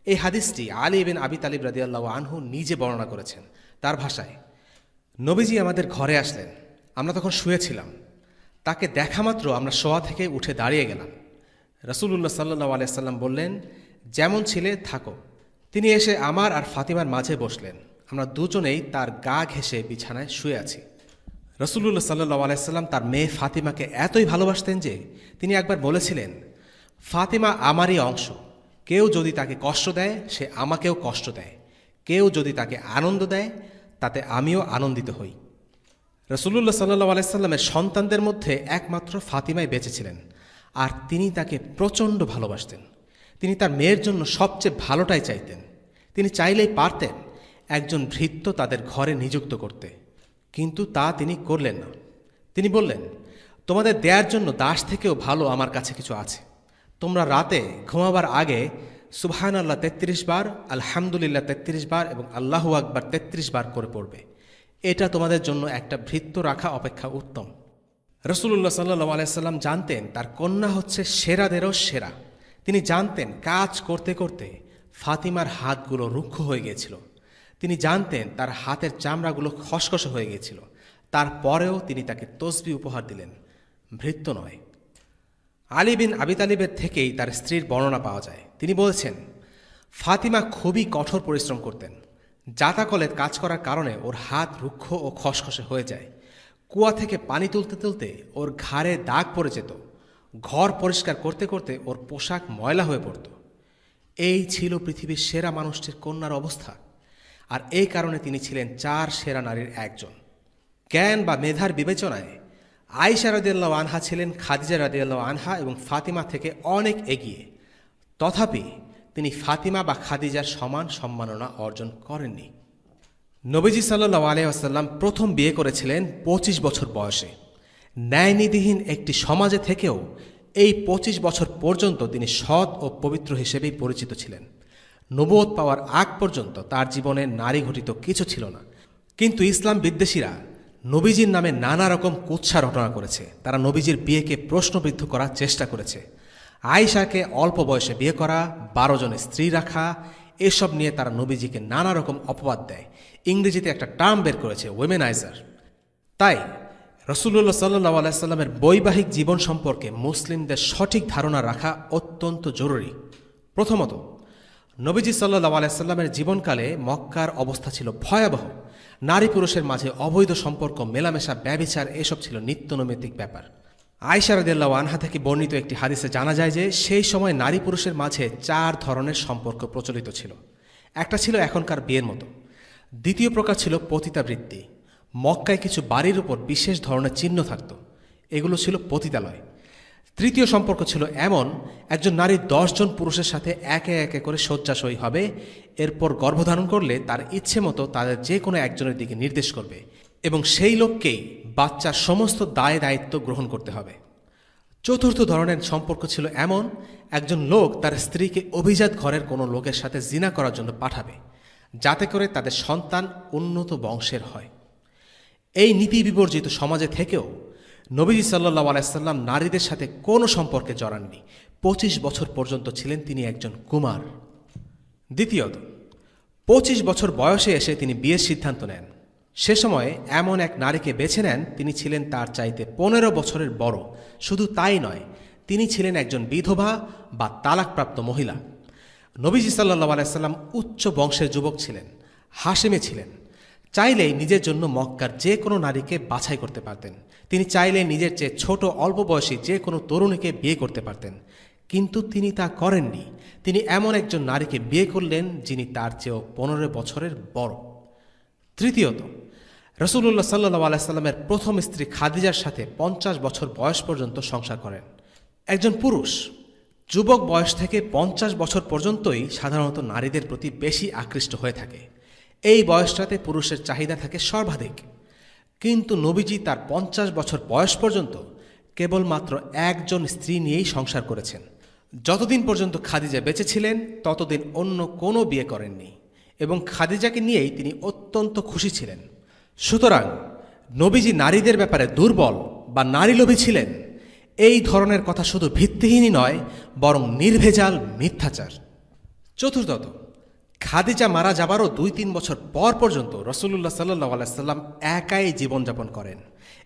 এই হাদিসটি আলী ইবনে আবি তালিব রাদিয়াল্লাহু আনহু নিজে বর্ণনা করেছেন। তার ভাষায়, নবীজি আমাদের ঘরে আসলেন, আমরা তখন শুয়েছিলাম। তাকে দেখামাত্র আমরা শোয়া থেকে উঠে দাঁড়িয়ে গেলাম। রাসূলুল্লাহ সাল্লাল্লাহু আলাইহি ওয়াসাল্লাম বললেন, যেমন ছিলে থাকো। তিনি এসে আমার আর ফাতিমার মাঝে বসলেন। আমরা দুজনেই তার গা ঘেঁষে বিছানায় শুয়ে আছি। রাসূলুল্লাহ সাল্লাল্লাহু আলাইহি ওয়াসাল্লাম তার মেয়ে ফাতিমাকে এতই ভালোবাসতেন যে তিনি একবার বলেছিলেন, ফাতিমা আমারই অংশ। কেউ যদি তাকে কষ্ট দেয় সে আমাকেও কষ্ট দেয়, কেউ যদি তাকে আনন্দ দেয় তাতে আমিও আনন্দিত হই। রাসূলুল্লাহ সাল্লাল্লাহু আলাইহি ওয়াসাল্লামের সন্তানদের মধ্যে একমাত্র ফাতিমাই বেঁচে ছিলেন, আর তিনি তাকে প্রচণ্ড ভালোবাসতেন। তিনি তার মেয়ের জন্য সবচেয়ে ভালোটাই চাইতেন। তিনি চাইলেই পারতেন একজন ভৃত্য তাদের ঘরে নিযুক্ত করতে, কিন্তু তা তিনি করলেন না। তিনি বললেন, তোমাদের দেয়ার জন্য দাস থেকেও ভালো আমার কাছে কিছু আছে। তোমরা রাতে ঘুমাবার আগে সুবহানাল্লাহ 33 বার, আলহামদুলিল্লাহ 33 বার এবং আল্লাহু আকবার 33 বার করে পড়বে। এটা তোমাদের জন্য একটা ভৃত্য রাখা অপেক্ষা উত্তম। রাসূলুল্লাহ সাল্লাল্লাহু আলাইহি ওয়াসাল্লাম জানতেন তার কন্যা হচ্ছে সেরাদেরও সেরা। তিনি জানতেন কাজ করতে করতে ফাতিমার হাতগুলো রুক্ষ হয়ে গিয়েছিল। তিনি জানতেন তার হাতের চামড়াগুলো খসখসে হয়ে গিয়েছিল। তারপরেও তিনি তাকে তসবি উপহার দিলেন, ভৃত্য নয়। আলী বিন আবি তালিবের থেকেই তার স্ত্রীর বর্ণনা পাওয়া যায়। তিনি বলেছেন, ফাতিমা খুবই কঠোর পরিশ্রম করতেন। জাতাকলে কাজ করার কারণে ওর হাত রুক্ষ ও খসখসে হয়ে যায়। কুয়া থেকে পানি তুলতে তুলতে ওর ঘাড়ে দাগ পড়ে যেত। ঘর পরিষ্কার করতে করতে ওর পোশাক ময়লা হয়ে পড়ত। এই ছিল পৃথিবীর সেরা মানুষটির কন্যার অবস্থা। আর এই কারণে তিনি ছিলেন 4 সেরা নারীর একজন। জ্ঞান বা মেধার বিবেচনায় আয়েশা রাদিয়াল্লাহু আনহা ছিলেন খাদিজা রাদিয়াল্লাহু আনহা এবং ফাতিমা থেকে অনেক এগিয়ে। তথাপি তিনি ফাতিমা বা খাদিজার সমান সম্মাননা অর্জন করেননি। নবীজি সাল্লাল্লাহু আলাইহি ওয়াসাল্লাম প্রথম বিয়ে করেছিলেন 25 বছর বয়সে। ন্যায়নীতিহীন একটি সমাজে থেকেও এই 25 বছর পর্যন্ত তিনি সৎ ও পবিত্র হিসেবেই পরিচিত ছিলেন। নবুয়ত পাওয়ার আগ পর্যন্ত তার জীবনে নারী ঘটিত কিছু ছিল না। কিন্তু ইসলাম বিদ্বেষীরা নবীজির নামে নানা রকম কুৎসা রটনা করেছে। তারা নবীজির বিয়েকে প্রশ্নবিদ্ধ করার চেষ্টা করেছে। আয়েশাকে অল্প বয়সে বিয়ে করা, 12 জন স্ত্রী রাখা, এসব নিয়ে তারা নবীজিকে নানা রকম অপবাদ দেয়। ইংরেজিতে একটা টার্ম বের করেছে, ওয়েমেনাইজার। তাই রাসূলুল্লাহ সাল্লাল্লাহু আলাইহি সাল্লামের বৈবাহিক জীবন সম্পর্কে মুসলিমদের সঠিক ধারণা রাখা অত্যন্ত জরুরি। প্রথমত, নবীজি সাল্লাল্লাহু আলাইহি সাল্লামের জীবনকালে মক্কার অবস্থা ছিল ভয়াবহ। নারী পুরুষের মাঝে অবৈধ সম্পর্ক, মেলামেশা, ব্যভিচার এসব ছিল নিত্যনৈমিত্তিক ব্যাপার। আয়েশা রাদিয়াল্লাহু আনহা থেকে বর্ণিত একটি হাদিসে জানা যায় যে সেই সময় নারী পুরুষের মাঝে 4 ধরনের সম্পর্ক প্রচলিত ছিল। একটা ছিল এখনকার বিয়ের মতো। দ্বিতীয় প্রকার ছিল পতিতাবৃত্তি। মক্কায় কিছু বাড়ির উপর বিশেষ ধরনের চিহ্ন থাকত, এগুলো ছিল পতিতালয়। তৃতীয় সম্পর্ক ছিল এমন, একজন নারী 10 জন পুরুষের সাথে একে একে করে শয্যাশয়ী হবে। এরপর গর্ভধারণ করলে তার ইচ্ছে মতো তাদের যে কোনো একজনের দিকে নির্দেশ করবে এবং সেই লোককেই বাচ্চার সমস্ত দায় দায়িত্ব গ্রহণ করতে হবে। চতুর্থ ধরনের সম্পর্ক ছিল এমন, একজন লোক তার স্ত্রীকে অভিজাত ঘরের কোনো লোকের সাথে জিনা করার জন্য পাঠাবে, যাতে করে তাদের সন্তান উন্নত বংশের হয়। এই নীতি বিবর্জিত সমাজে থেকেও নবীজি সাল্লাল্লাহু আলাইহি সাল্লাম নারীদের সাথে কোনো সম্পর্কে জড়াননি। 25 বছর পর্যন্ত ছিলেন তিনি একজন কুমার। দ্বিতীয়ত, 25 বছর বয়সে এসে তিনি বিয়ের সিদ্ধান্ত নেন। সে সময়ে এমন এক নারীকে বেছে নেন, তিনি ছিলেন তার চাইতে 15 বছরের বড়। শুধু তাই নয়, তিনি ছিলেন একজন বিধবা বা তালাকপ্রাপ্ত মহিলা। নবীজি সাল্লাল্লাহু আলাইহি সাল্লাম উচ্চ বংশের যুবক ছিলেন, হাশেমে ছিলেন। চাইলেই নিজের জন্য মক্কার যে কোনো নারীকে বাছাই করতে পারতেন। তিনি চাইলে নিজের চেয়ে ছোট অল্প বয়সী যে কোনো তরুণীকে বিয়ে করতে পারতেন, কিন্তু তিনি তা করেননি। তিনি এমন একজন নারীকে বিয়ে করলেন যিনি তার চেয়েও 15 বছরের বড়। তৃতীয়ত, রাসূলুল্লাহ সাল্লাল্লাহু আলাইহি সাল্লামের প্রথম স্ত্রী খাদিজার সাথে 50 বছর বয়স পর্যন্ত সংসার করেন। একজন পুরুষ যুবক বয়স থেকে 50 বছর পর্যন্তই সাধারণত নারীদের প্রতি বেশি আকৃষ্ট হয়ে থাকে। এই বয়সটাতে পুরুষের চাহিদা থাকে সর্বাধিক। কিন্তু নবীজি তার 50 বছর বয়স পর্যন্ত কেবলমাত্র একজন স্ত্রী নিয়েই সংসার করেছেন। যতদিন পর্যন্ত খাদিজা বেঁচে ছিলেন ততদিন অন্য কোনো বিয়ে করেননি এবং খাদিজাকে নিয়েই তিনি অত্যন্ত খুশি ছিলেন। সুতরাং নবীজি নারীদের ব্যাপারে দুর্বল বা নারীলোভী ছিলেন, এই ধরনের কথা শুধু ভিত্তিহীনই নয়, বরং নির্ভেজাল মিথ্যাচার। চতুর্থত, খাদিজা মারা যাবারও 2-3 বছর পর পর্যন্ত রাসূলুল্লাহ সাল্লাল্লাহু আলাইহি সাল্লাম একাই জীবনযাপন করেন।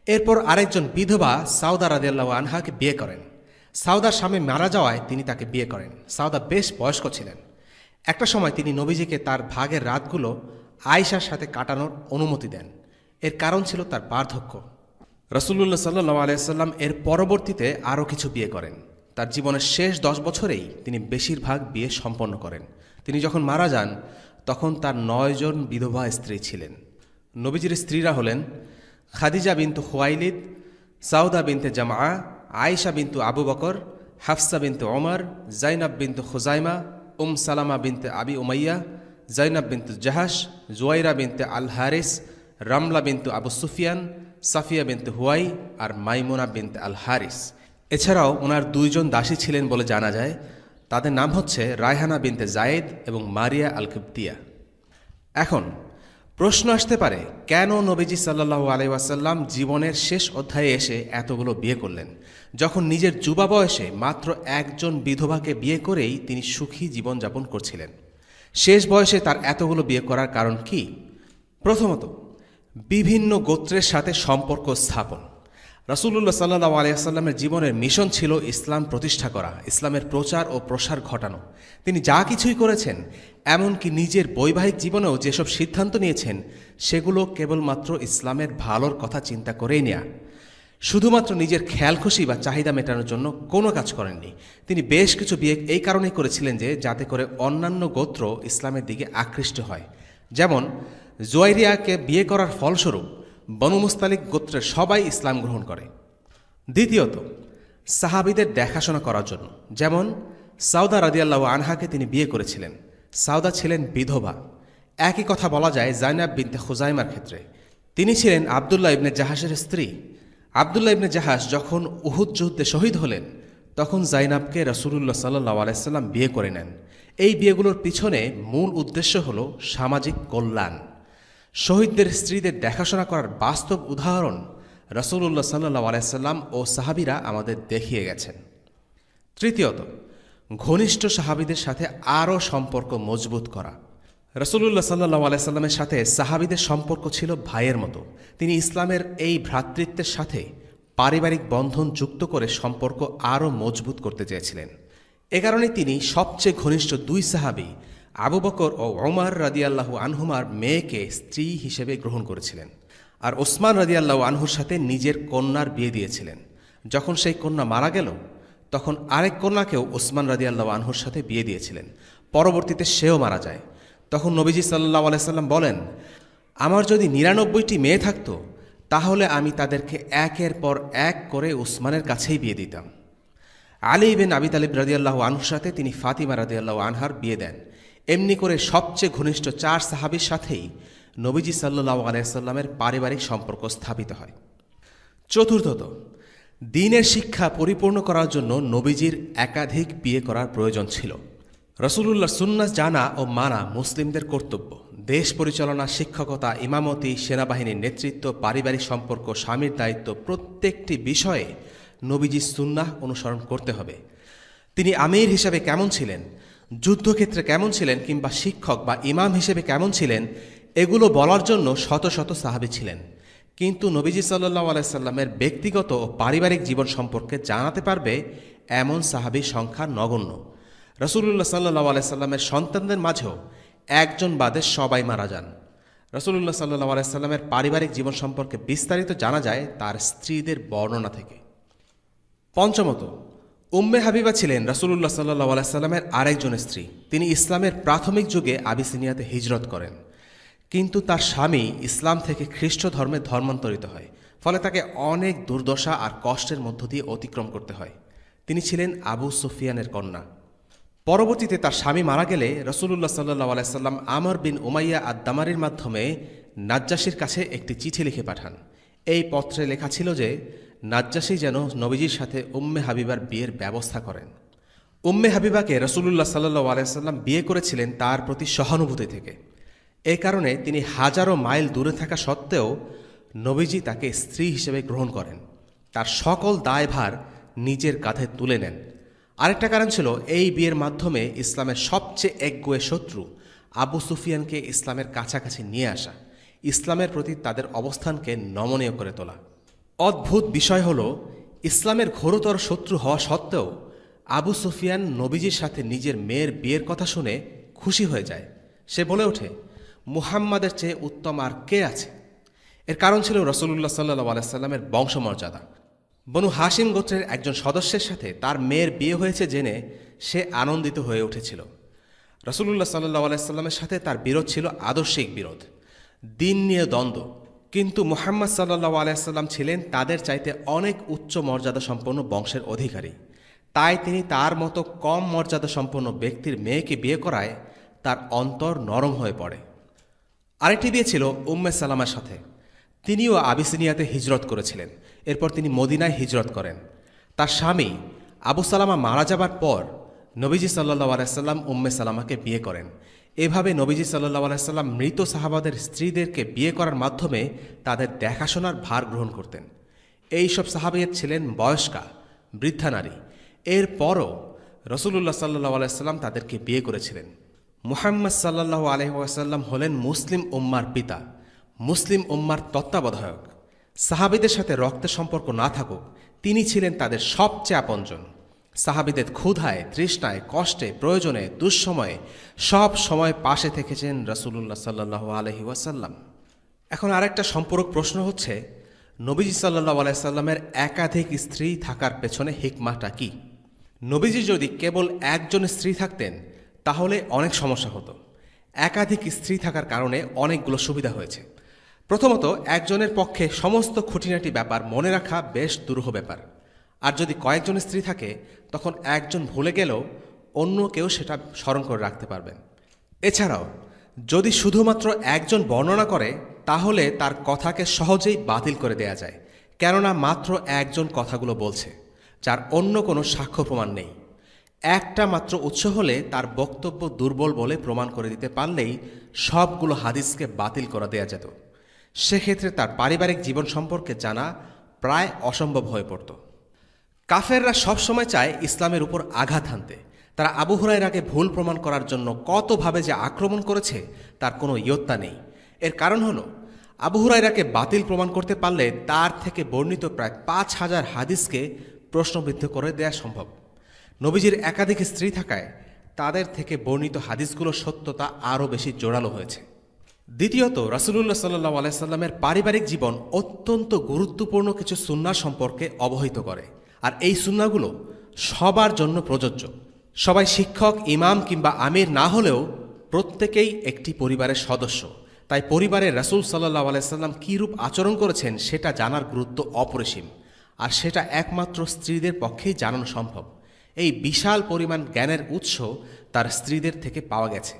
এরপর আরেকজন বিধবা সাউদা রাদিয়াল্লাহু আনহাকে বিয়ে করেন। সাউদার স্বামী মারা যাওয়ায় তিনি তাকে বিয়ে করেন। সাউদা বেশ বয়স্ক ছিলেন। একটা সময় তিনি নবীজিকে তার ভাগের রাতগুলো আয়েশার সাথে কাটানোর অনুমতি দেন। এর কারণ ছিল তার বার্ধক্য। রাসূলুল্লাহ সাল্লাল্লাহু আলাইহি সাল্লাম এর পরবর্তীতে আরও কিছু বিয়ে করেন। তার জীবনের শেষ 10 বছরেই তিনি বেশিরভাগ বিয়ে সম্পন্ন করেন। তিনি যখন মারা যান তখন তার 9 জন বিধবা স্ত্রী ছিলেন। নবীজির স্ত্রীরা হলেন খাদিজা বিনতু খুয়াইলিদ, সাউদা বিনতে জামআ, আয়েশা বিনতু আবু বকর, হাফসা বিনতে ওমর, জাইনাব বিনতু খুজাইমা, সালামা বিনতে আবি উমাইয়া, জাইনাব বিনতু জাহাশ, জুয়াইরা বিনতে আল হারিস, রামলা বিনতু আবু সুফিয়ান, সাফিয়া বিনতে হুয়াই আর মাইমুনা বিনতে আল হারিস। এছাড়াও ওনার 2 জন দাসী ছিলেন বলে জানা যায়। তাদের নাম হচ্ছে রায়হানা বিনতে জায়েদ এবং মারিয়া আল কিবতিয়া। এখন প্রশ্ন আসতে পারে, কেন নবীজি সাল্লাল্লাহু আলাইহি ওয়াসাল্লাম জীবনের শেষ অধ্যায়ে এসে এতগুলো বিয়ে করলেন, যখন নিজের যুবা বয়সে মাত্র একজন বিধবাকে বিয়ে করেই তিনি সুখী জীবনযাপন করছিলেন? শেষ বয়সে তার এতগুলো বিয়ে করার কারণ কি? প্রথমত, বিভিন্ন গোত্রের সাথে সম্পর্ক স্থাপন। রাসূলুল্লাহ সাল্লাল্লাহু আলাইহি ওয়াসাল্লামের জীবনের মিশন ছিল ইসলাম প্রতিষ্ঠা করা, ইসলামের প্রচার ও প্রসার ঘটানো। তিনি যা কিছুই করেছেন, এমনকি নিজের বৈবাহিক জীবনেও যেসব সিদ্ধান্ত নিয়েছেন, সেগুলো কেবলমাত্র ইসলামের ভালোর কথা চিন্তা করেই নেয়া। শুধুমাত্র নিজের খেয়ালখুশি বা চাহিদা মেটানোর জন্য কোনো কাজ করেননি। তিনি বেশ কিছু বিয়ে এই কারণেই করেছিলেন যে যাতে করে অন্যান্য গোত্র ইসলামের দিকে আকৃষ্ট হয়। যেমন জুয়াইরিয়াকে বিয়ে করার ফলস্বরূপ বনু মুস্তালিক গোত্রের সবাই ইসলাম গ্রহণ করে। দ্বিতীয়ত, সাহাবীদের দেখাশোনা করার জন্য। যেমন সাউদা রাদিয়াল্লাহু আনহাকে তিনি বিয়ে করেছিলেন। সাউদা ছিলেন বিধবা। একই কথা বলা যায় জাইনাব বিনতে খুজাইমার ক্ষেত্রে। তিনি ছিলেন আবদুল্লাহ ইবনে জাহাসের স্ত্রী। আবদুল্লাহ ইবনে জাহাস যখন উহুদ যুদ্ধে শহীদ হলেন, তখন জাইনাবকে রাসূলুল্লাহ সাল্লাল্লাহু আলাইহি ওয়াসাল্লাম বিয়ে করে নেন। এই বিয়েগুলোর পিছনে মূল উদ্দেশ্য হল সামাজিক কল্যাণ। শহীদদের স্ত্রীদের দেখাশোনা করার বাস্তব উদাহরণ রাসূলুল্লাহ সাল্লাল্লাহু আলাইহি ওয়াসাল্লাম ও সাহাবীরা আমাদের দেখিয়ে গেছেন। তৃতীয়ত, ঘনিষ্ঠ সাহাবীদের সাথে আরও সম্পর্ক মজবুত করা। রাসূলুল্লাহ সাল্লাল্লাহু আলাইহি ওয়াসাল্লামের সাথে সাহাবীদের সম্পর্ক ছিল ভাইয়ের মতো। তিনি ইসলামের এই ভ্রাতৃত্বের সাথে পারিবারিক বন্ধন যুক্ত করে সম্পর্ক আরও মজবুত করতে চেয়েছিলেন। এ কারণে তিনি সবচেয়ে ঘনিষ্ঠ দুই সাহাবী আবু বকর ও ওমর রাদিয়াল্লাহু আনহুমার মেয়েকে স্ত্রী হিসেবে গ্রহণ করেছিলেন, আর ওসমান রাদিয়াল্লাহু আনহুর সাথে নিজের কন্যার বিয়ে দিয়েছিলেন। যখন সেই কন্যা মারা গেল, তখন আরেক কন্যাকেও ওসমান রাদিয়াল্লাহু আনহুর সাথে বিয়ে দিয়েছিলেন। পরবর্তীতে সেও মারা যায়। তখন নবীজি সাল্লাল্লাহু আলাইহি সাল্লাম বলেন, আমার যদি ৯৯টি মেয়ে থাকত, তাহলে আমি তাদেরকে একের পর এক করে উসমানের কাছেই বিয়ে দিতাম। আলী ইবনে আবি তালিব রাদিয়াল্লাহু আনহুর সাথে তিনি ফাতিমা রাদিয়াল্লাহু আনহার বিয়ে দেন। এমনি করে সবচেয়ে ঘনিষ্ঠ ৪ সাহাবীর সাথেই নবীজি সাল্লাল্লাহু আলাইহি সাল্লামের পারিবারিক সম্পর্ক স্থাপিত হয়। চতুর্থত, দ্বীনের শিক্ষা পরিপূর্ণ করার জন্য নবীজির একাধিক বিয়ে করার প্রয়োজন ছিল। রাসূলুল্লাহর সুন্নাহ জানা ও মানা মুসলিমদের কর্তব্য। দেশ পরিচালনা, শিক্ষকতা, ইমামতি, সেনাবাহিনীর নেতৃত্ব, পারিবারিক সম্পর্ক, স্বামীর দায়িত্ব, প্রত্যেকটি বিষয়ে নবীজির সুন্নাহ অনুসরণ করতে হবে। তিনি আমির হিসেবে কেমন ছিলেন, যুদ্ধক্ষেত্রে কেমন ছিলেন, কিংবা শিক্ষক বা ইমাম হিসেবে কেমন ছিলেন, এগুলো বলার জন্য শত শত সাহাবী ছিলেন। কিন্তু নবীজি সাল্লাল্লাহু আলাইহি সাল্লামের ব্যক্তিগত ও পারিবারিক জীবন সম্পর্কে জানাতে পারবে এমন সাহাবীর সংখ্যা নগণ্য। রাসূলুল্লাহ সাল্লাল্লাহু আলাইহি সাল্লামের সন্তানদের মাঝেও একজন বাদে সবাই মারা যান। রাসূলুল্লাহ সাল্লাল্লাহু আলাইহি সাল্লামের পারিবারিক জীবন সম্পর্কে বিস্তারিত জানা যায় তার স্ত্রীদের বর্ণনা থেকে। পঞ্চমত, উম্মে হাবিবা ছিলেন রাসূলুল্লাহ সাল্লাল্লাহু আলাইহি সাল্লামের আরেকজন স্ত্রী। তিনি ইসলামের প্রাথমিক যুগে আবিসিনিয়াতে হিজরত করেন, কিন্তু তার স্বামী ইসলাম থেকে খ্রিস্ট ধর্মে ধর্মান্তরিত হয়। ফলে তাকে অনেক দুর্দশা আর কষ্টের মধ্য দিয়ে অতিক্রম করতে হয়। তিনি ছিলেন আবু সুফিয়ানের কন্যা। পরবর্তীতে তার স্বামী মারা গেলে রাসূলুল্লাহ সাল্লাল্লাহু আলাইহি সাল্লাম আমর বিন উমাইয়া আদ-দামারির মাধ্যমে নাজ্জাশীর কাছে একটি চিঠি লিখে পাঠান। এই পত্রে লেখা ছিল যে নাজ্জাশী যেন নবীজির সাথে উম্মে হাবিবার বিয়ের ব্যবস্থা করেন। উম্মে হাবিবাকে রাসূলুল্লাহ সাল্লাল্লাহু আলাইহি সাল্লাম বিয়ে করেছিলেন তার প্রতি সহানুভূতি থেকে। এ কারণে তিনি হাজারো মাইল দূরে থাকা সত্ত্বেও নবীজি তাকে স্ত্রী হিসেবে গ্রহণ করেন, তার সকল দায়ভার নিজের কাঁধে তুলে নেন। আরেকটা কারণ ছিল এই বিয়ের মাধ্যমে ইসলামের সবচেয়ে একগুঁয়ে শত্রু আবু সুফিয়ানকে ইসলামের কাছাকাছি নিয়ে আসা, ইসলামের প্রতি তাদের অবস্থানকে নমনীয় করে তোলা। অদ্ভুত বিষয় হল, ইসলামের ঘোরতর শত্রু হওয়া সত্ত্বেও আবু সুফিয়ান নবীজির সাথে নিজের মেয়ের বিয়ের কথা শুনে খুশি হয়ে যায়। সে বলে ওঠে, মুহাম্মাদের চেয়ে উত্তম আর কে আছে? এর কারণ ছিল রাসূলুল্লাহ সাল্লাল্লাহু আলাইহি সাল্লামের বংশমর্যাদা। বনু হাশিম গোত্রের একজন সদস্যের সাথে তার মেয়ের বিয়ে হয়েছে জেনে সে আনন্দিত হয়ে উঠেছিল। রাসূলুল্লাহ সাল্লাল্লাহু আলাইহি সাল্লামের সাথে তার বিরোধ ছিল আদর্শিক বিরোধ, দিন নিয়ে দ্বন্দ্ব। কিন্তু মুহাম্মদ সাল্লাল্লাহু আলাইহি সাল্লাম ছিলেন তাদের চাইতে অনেক উচ্চ মর্যাদা সম্পন্ন বংশের অধিকারী। তাই তিনি তার মতো কম মর্যাদা সম্পন্ন ব্যক্তির মেয়েকে বিয়ে করায় তার অন্তর নরম হয়ে পড়ে। আরেকটি বিয়ে ছিল উম্মে সালামার সাথে। তিনিও আবিসিনিয়াতে হিজরত করেছিলেন। এরপর তিনি মদিনায় হিজরত করেন। তার স্বামী আবু সালামা মারা যাবার পর নবীজি সাল্লাল্লাহু আলাইহি সাল্লাম উম্মে সালামাকে বিয়ে করেন। এভাবে নবীজি সাল্লাল্লাহু আলাইহি সাল্লাম মৃত সাহাবাদের স্ত্রীদেরকে বিয়ে করার মাধ্যমে তাদের দেখাশোনার ভার গ্রহণ করতেন। এই সব সাহাবীরা ছিলেন বয়স্কা, বৃদ্ধা নারী। এরপরও রাসূলুল্লাহ সাল্লাল্লাহু আলাইহি সাল্লাম তাদেরকে বিয়ে করেছিলেন। মুহাম্মদ সাল্লাল্লাহু আলাইহি ওয়াসাল্লাম হলেন মুসলিম উম্মার পিতা, মুসলিম উম্মার তত্ত্বাবধায়ক। সাহাবীদের সাথে রক্তের সম্পর্ক না থাকুক, তিনি ছিলেন তাদের সবচেয়ে আপনজন। সাহাবীদের ক্ষুধায়, তৃষ্ণায়, কষ্টে, প্রয়োজনে, দুঃসময়ে সব সময় পাশে থেকেছেন রাসূলুল্লাহ সাল্লাল্লাহু আলাইহি ওয়াসাল্লাম। এখন আরেকটা সম্পূরক প্রশ্ন হচ্ছে, নবীজি সাল্লাল্লাহু আলাইহি সাল্লামের একাধিক স্ত্রী থাকার পেছনে হিকমাটা কি? নবীজি যদি কেবল একজন স্ত্রী থাকতেন তাহলে অনেক সমস্যা হতো। একাধিক স্ত্রী থাকার কারণে অনেকগুলো সুবিধা হয়েছে। প্রথমত, একজনের পক্ষে সমস্ত খুঁটিনাটি ব্যাপার মনে রাখা বেশ দুরূহ ব্যাপার। আর যদি কয়েকজন স্ত্রী থাকে তখন একজন ভুলে গেলেও অন্য কেউ সেটা স্মরণ করে রাখতে পারবেন। এছাড়াও যদি শুধুমাত্র একজন বর্ণনা করে তাহলে তার কথাকে সহজেই বাতিল করে দেয়া যায়, কেননা মাত্র একজন কথাগুলো বলছে, যার অন্য কোনো সাক্ষ্য প্রমাণ নেই। একটা মাত্র উৎস হলে তার বক্তব্য দুর্বল বলে প্রমাণ করে দিতে পারলেই সবগুলো হাদিসকে বাতিল করে দেয়া যেত। সেক্ষেত্রে তার পারিবারিক জীবন সম্পর্কে জানা প্রায় অসম্ভব হয়ে পড়ত। কাফেররা সবসময় চায় ইসলামের উপর আঘাত হানতে। তারা আবু হুরায়রাকে ভুল প্রমাণ করার জন্য কতভাবে যে আক্রমণ করেছে তার কোনো ইয়ত্তা নেই। এর কারণ হলো, আবু হুরায়রাকে বাতিল প্রমাণ করতে পারলে তার থেকে বর্ণিত প্রায় ৫,০০০ হাদিসকে প্রশ্নবিদ্ধ করে দেয়া সম্ভব। নবীজির একাধিক স্ত্রী থাকায় তাদের থেকে বর্ণিত হাদিসগুলোর সত্যতা আরও বেশি জোরালো হয়েছে। দ্বিতীয়ত, রাসূলুল্লাহ সাল্লাল্লাহু আলাইহি সাল্লামের পারিবারিক জীবন অত্যন্ত গুরুত্বপূর্ণ কিছু সুন্নাহ সম্পর্কে অবহিত করে। আর এই সুন্নাহগুলো সবার জন্য প্রযোজ্য। সবাই শিক্ষক, ইমাম কিংবা আমির না হলেও প্রত্যেকেই একটি পরিবারের সদস্য। তাই পরিবারের রাসূল সাল্লাল্লাহু আলাইহি সাল্লাম কীরূপ আচরণ করেছেন সেটা জানার গুরুত্ব অপরিসীম। আর সেটা একমাত্র স্ত্রীদের পক্ষেই জানানো সম্ভব। এই বিশাল পরিমাণ জ্ঞানের উৎস তার স্ত্রীদের থেকে পাওয়া গেছে।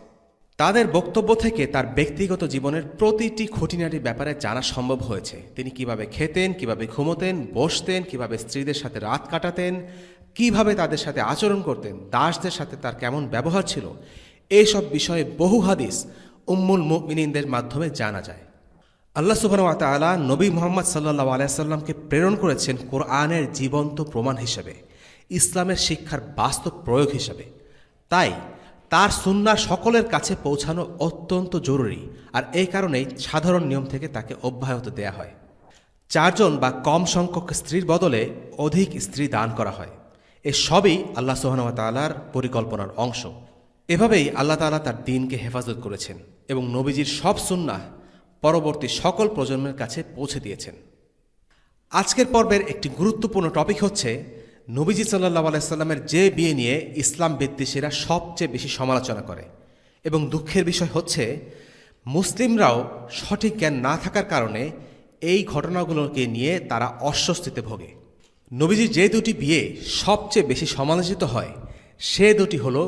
তাদের বক্তব্য থেকে তার ব্যক্তিগত জীবনের প্রতিটি খুঁটিনাটি ব্যাপারে জানা সম্ভব হয়েছে। তিনি কিভাবে খেতেন, কিভাবে ঘুমোতেন, বসতেন, কিভাবে স্ত্রীদের সাথে রাত কাটাতেন, কিভাবে তাদের সাথে আচরণ করতেন, দাসদের সাথে তার কেমন ব্যবহার ছিল, এইসব বিষয়ে বহু হাদিস উম্মুল মুমিনিনদের মাধ্যমে জানা যায়। আল্লাহ সুবহানাহু ওয়া তাআলা নবী মুহাম্মদ সাল্লাল্লাহু আলাইহি সাল্লামকে প্রেরণ করেছেন কোরআনের জীবন্ত প্রমাণ হিসেবে, ইসলামের শিক্ষার বাস্তব প্রয়োগ হিসেবে। তাই তার সুন্নাহ সকলের কাছে পৌঁছানো অত্যন্ত জরুরি। আর এই কারণেই সাধারণ নিয়ম থেকে তাকে অব্যাহত দেয়া হয়। 4 বা কম সংখ্যক স্ত্রীর বদলে অধিক স্ত্রী দান করা হয়। এ সবই আল্লাহ সুবহানাহু ওয়া তাআলার পরিকল্পনার অংশ। এভাবেই আল্লাহ তাআলা তার দ্বীনকে হেফাজত করেছেন এবং নবীজির সব সুন্নাহ পরবর্তী সকল প্রজন্মের কাছে পৌঁছে দিয়েছেন। আজকের পর্বের একটি গুরুত্বপূর্ণ টপিক হচ্ছে নবীজি সাল্লাল্লাহু আলাইহি সাল্লামের যে বিয়ে নিয়ে ইসলাম বিদ্বেষীরা সবচেয়ে বেশি সমালোচনা করে। এবং দুঃখের বিষয় হচ্ছে মুসলিমরাও সঠিক জ্ঞান না থাকার কারণে এই ঘটনাগুলোকে নিয়ে তারা অস্বস্তিতে ভোগে। নবীজির যে দুটি বিয়ে সবচেয়ে বেশি সমালোচিত হয় সে দুটি হলো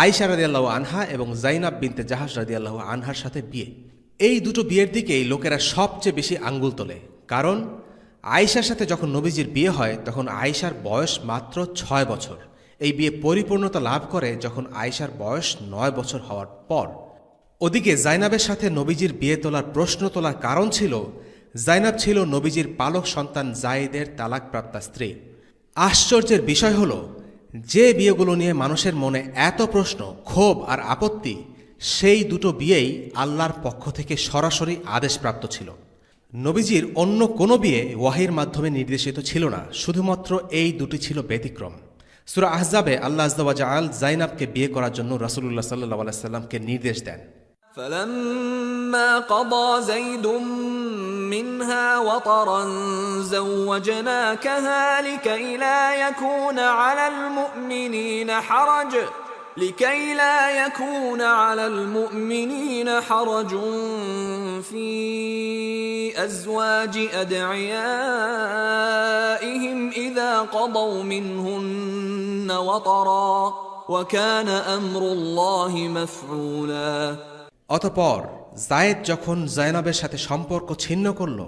আয়েশা রাদিয়াল্লাহু আনহা এবং যায়নাব বিনতে জাহাশ রাদিয়াল্লাহু আনহার সাথে বিয়ে। এই দুটো বিয়ের দিকেই লোকেরা সবচেয়ে বেশি আঙ্গুল তোলে। কারণ আয়েশার সাথে যখন নবীজির বিয়ে হয় তখন আয়েশার বয়স মাত্র 6 বছর। এই বিয়ে পরিপূর্ণতা লাভ করে যখন আয়েশার বয়স 9 বছর হওয়ার পর। ওদিকে যায়নাবের সাথে নবীজির বিয়ে তোলার প্রশ্ন তোলার কারণ ছিল যায়নাব ছিল নবীজির পালক সন্তান যায়েদের তালাকপ্রাপ্তা স্ত্রী। আশ্চর্যের বিষয় হলো যে বিয়েগুলো নিয়ে মানুষের মনে এত প্রশ্ন, ক্ষোভ আর আপত্তি, সেই দুটো বিয়েই আল্লাহর পক্ষ থেকে সরাসরি আদেশপ্রাপ্ত ছিল। নবীজির অন্য কোনো বিয়ে ওয়াহির মাধ্যমে নির্দেশিত ছিল না, শুধুমাত্র এই দুটি ছিল ব্যতিক্রম। সূরা আহজাবে আল্লাহ আযজা ওয়া জাআল যায়নাবকে বিয়ে করার জন্য রাসূলুল্লাহ সাল্লাল্লাহু আলাইহি সাল্লামকে নির্দেশ দেন। فلما قضى زيد منها وطرا زوجناكها لكي لا يكون على المؤمنين حرج في أزواج أدعيائهم إذا قضوا منهن وطرا وكان أمر الله مفعولا। অতঃপর যায়েদ যখন যায়নাবের সাথে সম্পর্ক ছিন্ন করল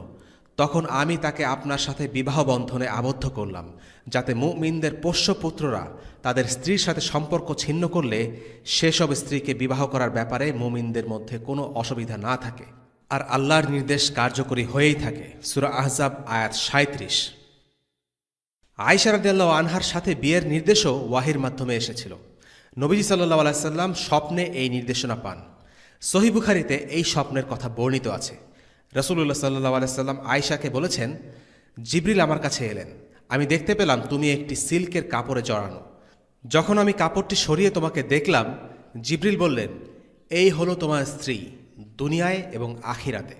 তখন আমি তাকে আপনার সাথে বিবাহ বন্ধনে আবদ্ধ করলাম, যাতে মুমিনদের পোষ্যপুত্ররা তাদের স্ত্রীর সাথে সম্পর্ক ছিন্ন করলে সেসব স্ত্রীকে বিবাহ করার ব্যাপারে মুমিনদের মধ্যে কোনো অসুবিধা না থাকে, আর আল্লাহর নির্দেশ কার্যকরী হয়েই থাকে। সূরা আহজাব আয়াত ৩৭। আয়েশা রাদিয়াল্লাহু আনহার সাথে বিয়ের নির্দেশও ওয়াহির মাধ্যমে এসেছিল। নবীজি সাল্লাল্লাহু আলাইহি সাল্লাম স্বপ্নে এই নির্দেশনা পান। সহিহ বুখারীতে এই স্বপ্নের কথা বর্ণিত আছে। রাসূলুল্লাহ সাল্লাল্লাহু আলাইহি সাল্লাম আয়েশাকে বলেছেন, জিবরিল আমার কাছে এলেন, আমি দেখতে পেলাম তুমি একটি সিল্কের কাপড়ে জড়ানো। যখন আমি কাপড়টি সরিয়ে তোমাকে দেখলাম, জিবরিল বললেন, এই হলো তোমার স্ত্রী দুনিয়ায় এবং আখিরাতে।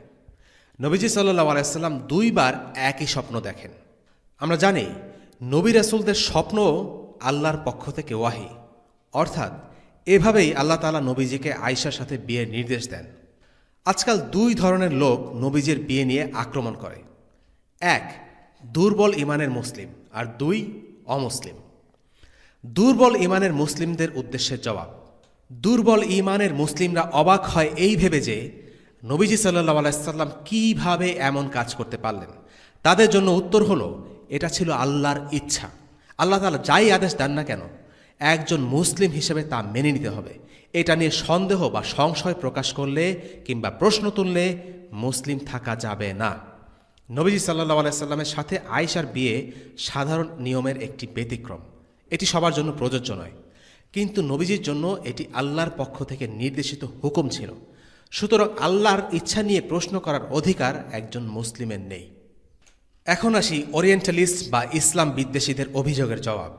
নবীজি সাল্লাল্লাহু আলাইহি সাল্লাম 2 বার একই স্বপ্ন দেখেন। আমরা জানি নবী রাসূলদের স্বপ্ন আল্লাহর পক্ষ থেকে ওয়াহি, অর্থাৎ এভাবেই আল্লাহ তাআলা নবীজিকে আয়েশার সাথে বিয়ের নির্দেশ দেন। আজকাল 2 ধরনের লোক নবীজির বিয়ে নিয়ে আক্রমণ করে। 1, দুর্বল ঈমানের মুসলিম, আর 2, অমুসলিম। দুর্বল ঈমানের মুসলিমদের উদ্দেশ্যে জবাব। দুর্বল ঈমানের মুসলিমরা অবাক হয় এই ভেবে যে নবীজি সাল্লাল্লাহু আলাইহি সাল্লাম কিভাবে এমন কাজ করতে পারলেন। তাদের জন্য উত্তর হলো, এটা ছিল আল্লাহর ইচ্ছা। আল্লাহ তাআলা যাই আদেশ দেন না কেন, একজন মুসলিম হিসেবে তা মেনে নিতে হবে। এটা নিয়ে সন্দেহ বা সংশয় প্রকাশ করলে কিংবা প্রশ্ন তুললে মুসলিম থাকা যাবে না। নবীজি সাল্লাল্লাহু আলাইহি সাল্লামের সাথে আয়েশার বিয়ে সাধারণ নিয়মের একটি ব্যতিক্রম। এটি সবার জন্য প্রযোজ্য নয়, কিন্তু নবীজির জন্য এটি আল্লাহর পক্ষ থেকে নির্দেশিত হুকুম ছিল। সুতরাং আল্লাহর ইচ্ছা নিয়ে প্রশ্ন করার অধিকার একজন মুসলিমের নেই। এখন আসি ওরিয়েন্টালিস্ট বা ইসলাম বিদ্বেষীদের অভিযোগের জবাব।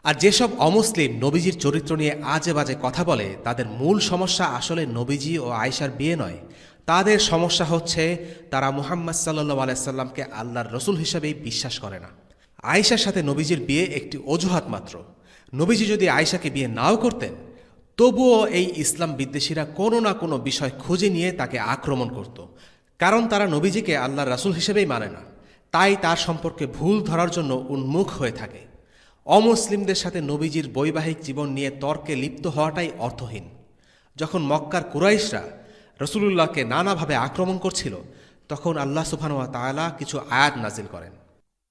আর যেসব অমুসলিম নবীজির চরিত্র নিয়ে আজে বাজে কথা বলে, তাদের মূল সমস্যা আসলে নবীজি ও আয়েশার বিয়ে নয়। তাদের সমস্যা হচ্ছে তারা মুহাম্মদ সাল্লাল্লাহু আলাইহি সাল্লামকে আল্লাহর রসুল হিসেবেই বিশ্বাস করে না। আয়েশার সাথে নবীজির বিয়ে একটি অজুহাত মাত্র। নবীজি যদি আয়েশাকে বিয়ে নাও করতেন, তবুও এই ইসলাম বিদ্বেষীরা কোনো না কোনো বিষয় খুঁজে নিয়ে তাকে আক্রমণ করত, কারণ তারা নবীজিকে আল্লাহর রাসূল হিসেবেই মানে না। তাই তার সম্পর্কে ভুল ধরার জন্য উন্মুখ হয়ে থাকে। অমুসলিমদের সাথে নবীজির বৈবাহিক জীবন নিয়ে তর্কে লিপ্ত হওয়াটাই অর্থহীন। যখন মক্কার কুরাইশরা রাসূলুল্লাহকে নানাভাবে আক্রমণ করছিল, তখন আল্লাহ সুবহানাহু ওয়া তাআলা কিছু আয়াত নাজিল করেন।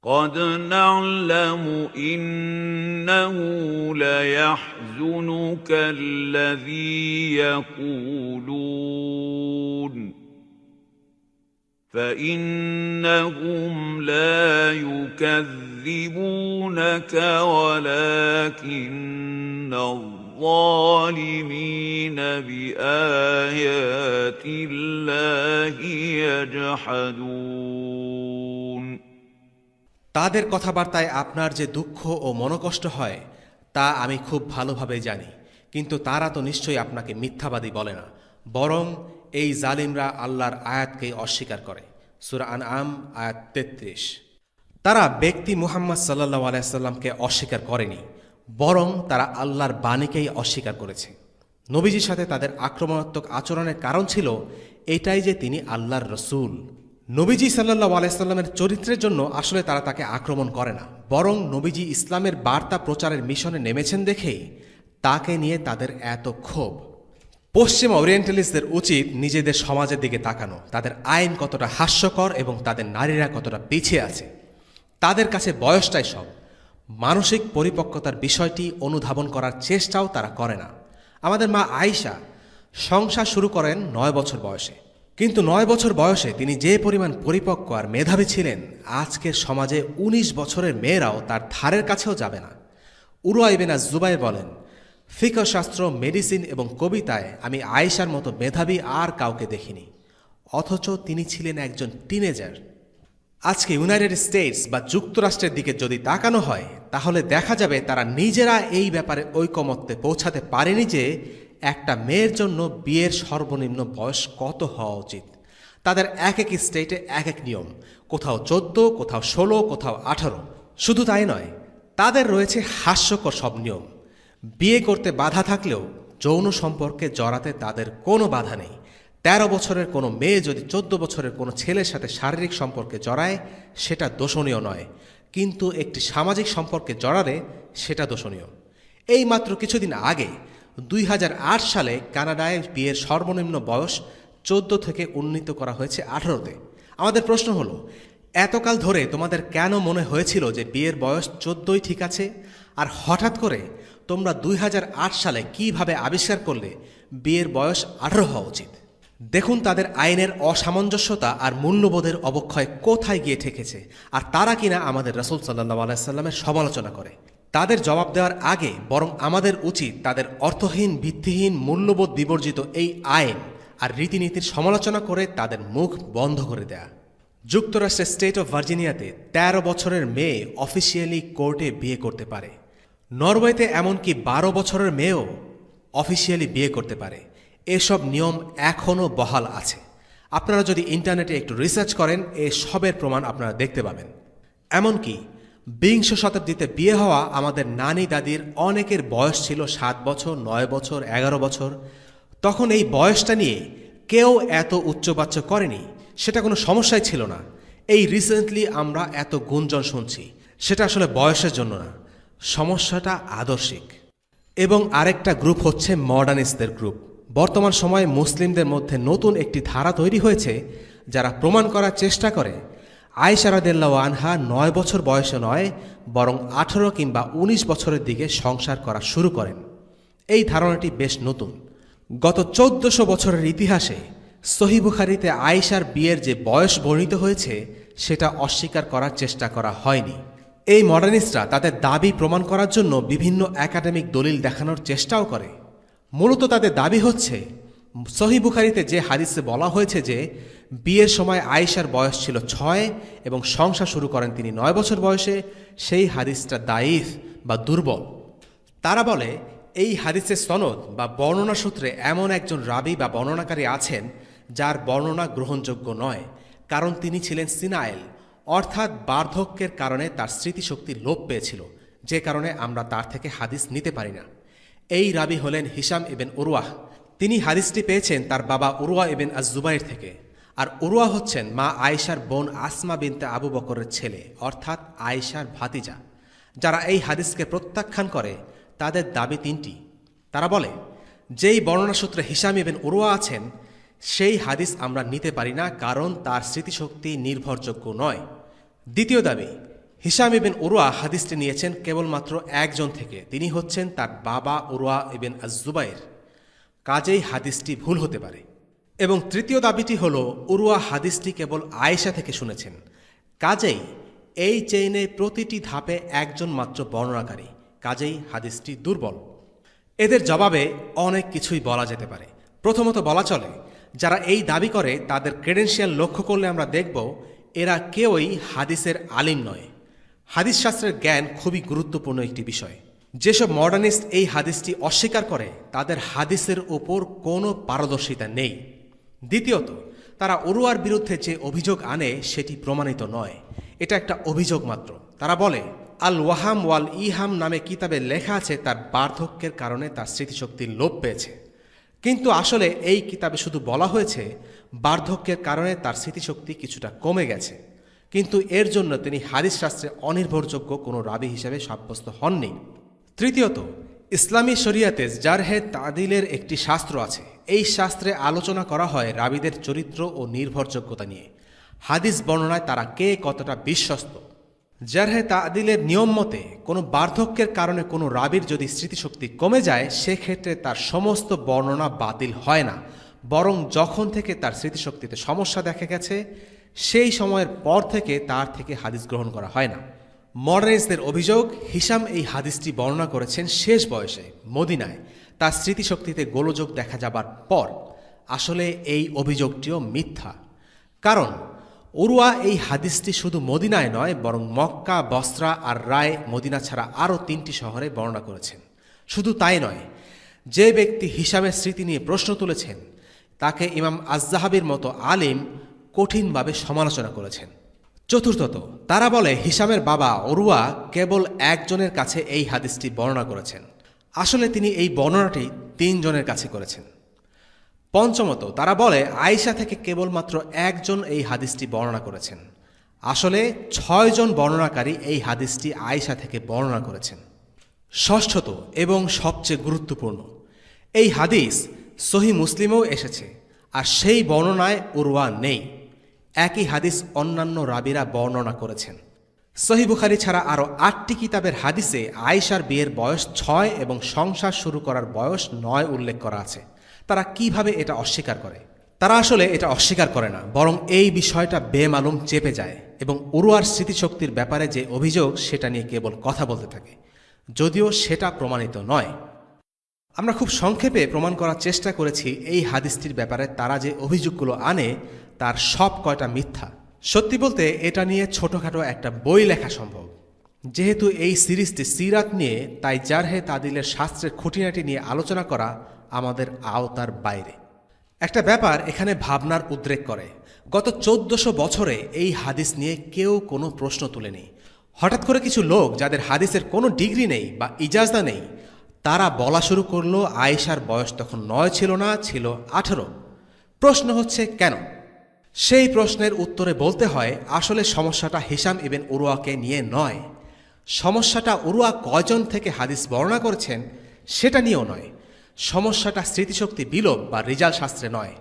قد نعلم إنه ليحزنك الذي يقولون فإنهم لا يكذبونك ولكن الظالمين بآيات الله يجحدون। তাদের কথাবার্তায় আপনার যে দুঃখ ও মনোকষ্ট হয়, তা আমি খুব ভালোভাবে জানি, কিন্তু তারা তো নিশ্চয়ই আপনাকে মিথ্যাবাদী বলে না, বরং এই জালিমরা আল্লাহর আয়াতকে অস্বীকার করে। সূরা আনআম আয়াত 33। তারা ব্যক্তি মুহাম্মদ সাল্লাল্লাহু আলাইহি সাল্লামকে অস্বীকার করেনি, বরং তারা আল্লাহর বাণীকেই অস্বীকার করেছে। নবীজির সাথে তাদের আক্রমণাত্মক আচরণের কারণ ছিল এটাই যে তিনি আল্লাহর রসূল। নবীজি সাল্লাল্লাহু আলাইহি সাল্লামের চরিত্রের জন্য আসলে তারা তাকে আক্রমণ করে না, বরং নবীজি ইসলামের বার্তা প্রচারের মিশনে নেমেছেন দেখেই তাকে নিয়ে তাদের এত ক্ষোভ। পশ্চিমা ওরিয়েন্টালিস্টদের উচিত নিজেদের সমাজের দিকে তাকানো, তাদের আইন কতটা হাস্যকর এবং তাদের নারীরা কতটা পিছিয়ে আছে। তাদের কাছে বয়সটাই সব। মানসিক পরিপক্কতার বিষয়টি অনুধাবন করার চেষ্টাও তারা করে না। আমাদের মা আয়েশা সংসার শুরু করেন 9 বছর বয়সে, কিন্তু 9 বছর বয়সে তিনি যে পরিমাণ পরিপক্ক আর মেধাবী ছিলেন, আজকের সমাজে 19 বছরের মেয়েরাও তার ধারের কাছেও যাবে না। উরওয়া ইবনে আজ-জুবাইর বলেন, ফিকহ শাস্ত্র, মেডিসিন এবং কবিতায় আমি আয়েশার মতো মেধাবী আর কাউকে দেখিনি, অথচ তিনি ছিলেন একজন টিনেজার। আজকে ইউনাইটেড স্টেটস বা যুক্তরাষ্ট্রের দিকে যদি তাকানো হয়, তাহলে দেখা যাবে তারা নিজেরা এই ব্যাপারে ঐকমত্যে পৌঁছাতে পারেনি যে একটা মেয়ের জন্য বিয়ের সর্বনিম্ন বয়স কত হওয়া উচিত। তাদের এক এক স্টেটে এক এক নিয়ম, কোথাও 14, কোথাও 16, কোথাও 18। শুধু তাই নয়, তাদের রয়েছে হাস্যকর সব নিয়ম। বিয়ে করতে বাধা থাকলেও যৌন সম্পর্কে জড়াতে তাদের কোনো বাধা নেই। 13 বছরের কোনো মেয়ে যদি 14 বছরের কোনো ছেলের সাথে শারীরিক সম্পর্কে জড়ায়, সেটা দোষণীয় নয়, কিন্তু একটি সামাজিক সম্পর্কে জড়ালে সেটা দোষণীয়। এই মাত্র কিছুদিন আগে 2008 সালে কানাডায় বিয়ের সর্বনিম্ন বয়স 14 থেকে উন্নীত করা হয়েছে 18-তে। আমাদের প্রশ্ন হলো, এতকাল ধরে তোমাদের কেন মনে হয়েছিল যে বিয়ের বয়স 14ই ঠিক আছে, আর হঠাৎ করে তোমরা 2008 সালে কিভাবে আবিষ্কার করলে বিয়ের বয়স 18 হওয়া উচিত? দেখুন তাদের আইনের অসামঞ্জস্যতা আর মূল্যবোধের অবক্ষয় কোথায় গিয়ে ঠেকেছে, আর তারা কিনা আমাদের রাসূল সাল্লাল্লাহু আলাইহি সাল্লামের সমালোচনা করে। তাদের জবাব দেওয়ার আগে বরং আমাদের উচিত তাদের অর্থহীন, ভিত্তিহীন, মূল্যবোধ বিবর্জিত এই আইন আর রীতিনীতির সমালোচনা করে তাদের মুখ বন্ধ করে দেয়া। যুক্তরাষ্ট্রের স্টেট অফ ভার্জিনিয়াতে 13 বছরের মেয়ে অফিসিয়ালি কোর্টে বিয়ে করতে পারে। নরওয়েতে এমনকি 12 বছরের মেয়েও অফিসিয়ালি বিয়ে করতে পারে। এসব নিয়ম এখনও বহাল আছে। আপনারা যদি ইন্টারনেটে একটু রিসার্চ করেন, সবের প্রমাণ আপনারা দেখতে পাবেন। এমনকি 20 শতাব্দীতে বিয়ে হওয়া আমাদের নানি দাদির অনেকের বয়স ছিল 7 বছর, 9 বছর, 11 বছর। তখন এই বয়সটা নিয়ে কেউ এত উচ্চবাচ্য করেনি, সেটা কোনো সমস্যাই ছিল না। এই রিসেন্টলি আমরা এত গুঞ্জন শুনছি, সেটা আসলে বয়সের জন্য না, সমস্যাটা আদর্শিক। এবং আরেকটা গ্রুপ হচ্ছে মডার্নিস্টদের গ্রুপ। বর্তমান সময়ে মুসলিমদের মধ্যে নতুন একটি ধারা তৈরি হয়েছে, যারা প্রমাণ করার চেষ্টা করে আয়েশা রাদিয়াল্লাহু আনহা 9 বছর বয়সে নয়, বরং 18 কিংবা 19 বছরের দিকে সংসার করা শুরু করেন। এই ধারণাটি বেশ নতুন। গত 1400 বছরের ইতিহাসে সহিহ বুখারীতে আয়েশার বিয়ের যে বয়স বর্ণিত হয়েছে, সেটা অস্বীকার করার চেষ্টা করা হয়নি। এই মডার্নিস্টরা তাদের দাবি প্রমাণ করার জন্য বিভিন্ন একাডেমিক দলিল দেখানোর চেষ্টাও করে। মূলত তাদের দাবি হচ্ছে, সহিহ বুখারীতে যে হাদিসে বলা হয়েছে যে বিয়ের সময় আয়েশার বয়স ছিল 6 এবং সংসার শুরু করেন তিনি 9 বছর বয়সে, সেই হাদিসটা দাইফ বা দুর্বল। তারা বলে এই হাদিসের সনদ বা বর্ণনা সূত্রে এমন একজন রাবি বা বর্ণনাকারী আছেন যার বর্ণনা গ্রহণযোগ্য নয়, কারণ তিনি ছিলেন সিনাইল, অর্থাৎ বার্ধক্যের কারণে তার স্মৃতিশক্তি লোপ পেয়েছিল, যে কারণে আমরা তার থেকে হাদিস নিতে পারি না। এই রাবি হলেন হিশাম ইবনে উরওয়াহ। তিনি হাদিসটি পেয়েছেন তার বাবা উরওয়া ইবনে আজ-জুবাইর থেকে। আর উরওয়া হচ্ছেন মা আয়েশার বোন আসমা বিনতে আবু বকরের ছেলে, অর্থাৎ আয়েশার ভাতিজা। যারা এই হাদিসকে প্রত্যাখ্যান করে তাদের দাবি 3টি। তারা বলে, যেই বর্ণনা সূত্রে হিশাম ইবনে উরওয়া আছেন সেই হাদিস আমরা নিতে পারি না, কারণ তার স্মৃতিশক্তি নির্ভরযোগ্য নয়। দ্বিতীয় দাবি, হিশাম ইবনে উরওয়া হাদিসটি নিয়েছেন কেবলমাত্র একজন থেকে, তিনি হচ্ছেন তার বাবা উরওয়া ইবনে আজ-জুবাইর, কাজেই হাদিসটি ভুল হতে পারে। এবং তৃতীয় দাবিটি হল, উরওয়া হাদিসটি কেবল আয়েশা থেকে শুনেছেন, কাজেই এই চেইনের প্রতিটি ধাপে একজন মাত্র বর্ণনাকারী, কাজেই হাদিসটি দুর্বল। এদের জবাবে অনেক কিছুই বলা যেতে পারে। প্রথমত বলা চলে, যারা এই দাবি করে তাদের ক্রেডেনশিয়াল লক্ষ্য করলে আমরা দেখব এরা কেউই হাদিসের আলিম নয়। হাদিস শাস্ত্রের জ্ঞান খুবই গুরুত্বপূর্ণ একটি বিষয়। যেসব মডার্নিস্ট এই হাদিসটি অস্বীকার করে তাদের হাদিসের ওপর কোনো পারদর্শিতা নেই। দ্বিতীয়ত, তারা উরওয়ার বিরুদ্ধে যে অভিযোগ আনে সেটি প্রমাণিত নয়, এটা একটা অভিযোগ মাত্র। তারা বলে আল ওয়াহাম ওয়াল ইহাম নামে কিতাবে লেখা আছে তার বার্ধক্যের কারণে তার স্মৃতিশক্তির লোপ পেয়েছে, কিন্তু আসলে এই কিতাবে শুধু বলা হয়েছে বার্ধক্যের কারণে তার স্মৃতিশক্তি কিছুটা কমে গেছে, কিন্তু এর জন্য তিনি হাদিস শাস্ত্রে অনির্ভরযোগ্য কোনো রাবি হিসেবে সাব্যস্ত হননি। তৃতীয়ত, ইসলামী শরিয়াতে জারহে তাদিলের একটি শাস্ত্র আছে। এই শাস্ত্রে আলোচনা করা হয় রাবিদের চরিত্র ও নির্ভরযোগ্যতা নিয়ে, হাদিস বর্ণনায় তারা কে কতটা বিশ্বস্ত। জারহে তাদিলের নিয়ম মতে কোনো বার্ধক্যের কারণে কোনো রাবির যদি স্মৃতিশক্তি কমে যায়, সেক্ষেত্রে তার সমস্ত বর্ণনা বাতিল হয় না, বরং যখন থেকে তার স্মৃতিশক্তিতে সমস্যা দেখা গেছে সেই সময়ের পর থেকে তার থেকে হাদিস গ্রহণ করা হয় না। মডার্নিস্টদের অভিযোগ, হিশাম এই হাদিসটি বর্ণনা করেছেন শেষ বয়সে মদিনায়, তার স্মৃতিশক্তিতে গোলযোগ দেখা যাবার পর। আসলে এই অভিযোগটিও মিথ্যা, কারণ উরওয়া এই হাদিসটি শুধু মদিনায় নয় বরং মক্কা, বসরা আর রায়, মদিনা ছাড়া আরও 3টি শহরে বর্ণনা করেছেন। শুধু তাই নয়, যে ব্যক্তি হিশামের স্মৃতি নিয়ে প্রশ্ন তুলেছেন তাকে ইমাম আজ-যাহাবির মতো আলিম কঠিনভাবে সমালোচনা করেছেন। চতুর্থত, তারা বলে হিশামের বাবা উরওয়া কেবল একজনের কাছে এই হাদিসটি বর্ণনা করেছেন, আসলে তিনি এই বর্ণনাটি 3 জনের কাছে করেছেন। পঞ্চমত, তারা বলে আয়েশা থেকে কেবলমাত্র একজন এই হাদিসটি বর্ণনা করেছেন, আসলে 6 জন বর্ণনাকারী এই হাদিসটি আয়েশা থেকে বর্ণনা করেছেন। ষষ্ঠত এবং সবচেয়ে গুরুত্বপূর্ণ, এই হাদিস সহিহ মুসলিমেও এসেছে, আর সেই বর্ণনায় উরওয়া নেই। একই হাদিস অন্যান্য রাবিরা বর্ণনা করেছেন। সহিহ বুখারী ছাড়া আরও 8টি কিতাবের হাদিসে আয়েশার বিয়ের বয়স 6 এবং সংসার শুরু করার বয়স 9 উল্লেখ করা আছে। তারা কিভাবে এটা অস্বীকার করে? তারা আসলে এটা অস্বীকার করে না, বরং এই বিষয়টা বেমালুম চেপে যায় এবং উরওয়ার স্মৃতিশক্তির ব্যাপারে যে অভিযোগ সেটা নিয়ে কেবল কথা বলতে থাকে, যদিও সেটা প্রমাণিত নয়। আমরা খুব সংক্ষেপে প্রমাণ করার চেষ্টা করেছি এই হাদিসটির ব্যাপারে তারা যে অভিযোগগুলো আনে তার সব কয়টা মিথ্যা। সত্যি বলতে এটা নিয়ে ছোটোখাটো একটা বই লেখা সম্ভব। যেহেতু এই সিরিজটি সিরাত নিয়ে, তাই জারহে তাদিলের শাস্ত্রের খুঁটিনাটি নিয়ে আলোচনা করা আমাদের আওতার বাইরে। একটা ব্যাপার এখানে ভাবনার উদ্রেক করে, গত 1400 বছরে এই হাদিস নিয়ে কেউ কোনো প্রশ্ন তুলেনি। হঠাৎ করে কিছু লোক যাদের হাদিসের কোনো ডিগ্রি নেই বা ইজাজা নেই, তারা বলা শুরু করলো আয়েশার বয়স তখন 9 ছিল না, ছিল 18। প্রশ্ন হচ্ছে কেন? সেই প্রশ্নের উত্তরে বলতে হয় আসলে সমস্যাটা হিশাম ইবনে উরওয়াকে নিয়ে নয়, সমস্যাটা উরওয়া কয়জন থেকে হাদিস বর্ণনা করেছেন সেটা নিয়েও নয়, সমস্যাটা স্মৃতিশক্তি বিলোপ বা রিজাল শাস্ত্রে নয়,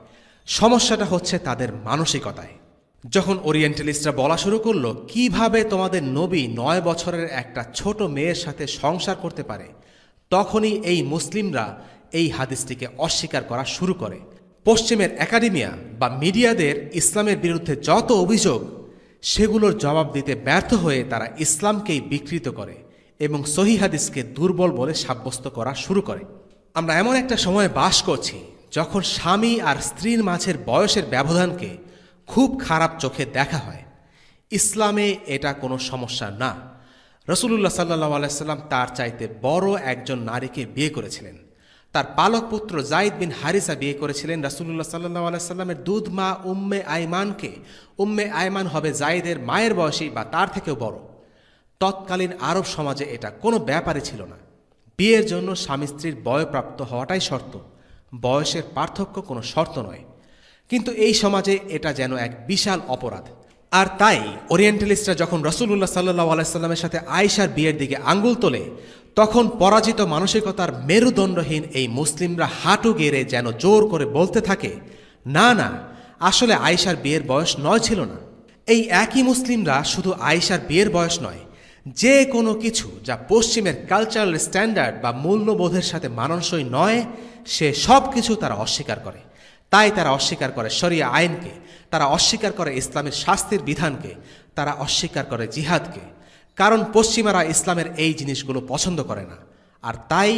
সমস্যাটা হচ্ছে তাদের মানসিকতায়। যখন ওরিয়েন্টালিস্টরা বলা শুরু করলো কিভাবে তোমাদের নবী 9 বছরের একটা ছোট মেয়ের সাথে সংসার করতে পারে, তখনই এই মুসলিমরা এই হাদিসটিকে অস্বীকার করা শুরু করে। পশ্চিমের একাডেমিয়া বা মিডিয়াদের ইসলামের বিরুদ্ধে যত অভিযোগ, সেগুলোর জবাব দিতে ব্যর্থ হয়ে তারা ইসলামকেই বিকৃত করে এবং সহিহ হাদিসকে দুর্বল বলে সাব্যস্ত করা শুরু করে। আমরা এমন একটা সময়ে বাস করছি যখন স্বামী আর স্ত্রীর মাঝের বয়সের ব্যবধানকে খুব খারাপ চোখে দেখা হয়। ইসলামে এটা কোনো সমস্যা না। রাসূলুল্লাহ সাল্লাল্লাহু আলাইহি সাল্লাম তার চাইতে বড় একজন নারীকে বিয়ে করেছিলেন। তার পালক পুত্র যায়েদ বিন হারিসা বিয়ে করেছিলেন রাসূলুল্লাহ সাল্লাল্লাহু আলাইহি সাল্লামের দুধ মা উম্মে আইমানকে। উম্মে আইমান হবে যায়েদের মায়ের বয়সী বা তার থেকেও বড়। তৎকালীন আরব সমাজে এটা কোনো ব্যাপারই ছিল না। বিয়ের জন্য স্বামী স্ত্রীর বয়প্রাপ্ত হওয়াটাই শর্ত, বয়সের পার্থক্য কোনো শর্ত নয়। কিন্তু এই সমাজে এটা যেন এক বিশাল অপরাধ। আর তাই ওরিয়েন্টালিস্টরা যখন রাসূলুল্লাহ সাল্লাল্লাহু আলাইহি সাল্লামের সাথে আয়েশার বিয়ের দিকে আঙ্গুল তোলে, তখন পরাজিত মানসিকতার মেরুদণ্ডহীন এই মুসলিমরা হাঁটু গেড়ে যেন জোর করে বলতে থাকে, না না, আসলে আয়েশার বিয়ের বয়স 9 ছিল না। এই একই মুসলিমরা শুধু আয়েশার বিয়ের বয়স নয়, যে কোনো কিছু যা পশ্চিমের কালচারাল স্ট্যান্ডার্ড বা মূল্যবোধের সাথে মানানসই নয়, সে সব কিছু তারা অস্বীকার করে। তাই তারা অস্বীকার করে শরিয়া আইনকে, তারা অস্বীকার করে ইসলামের শাস্তির বিধানকে, তারা অস্বীকার করে জিহাদকে। কারণ পশ্চিমারা ইসলামের এই জিনিসগুলো পছন্দ করে না। আর তাই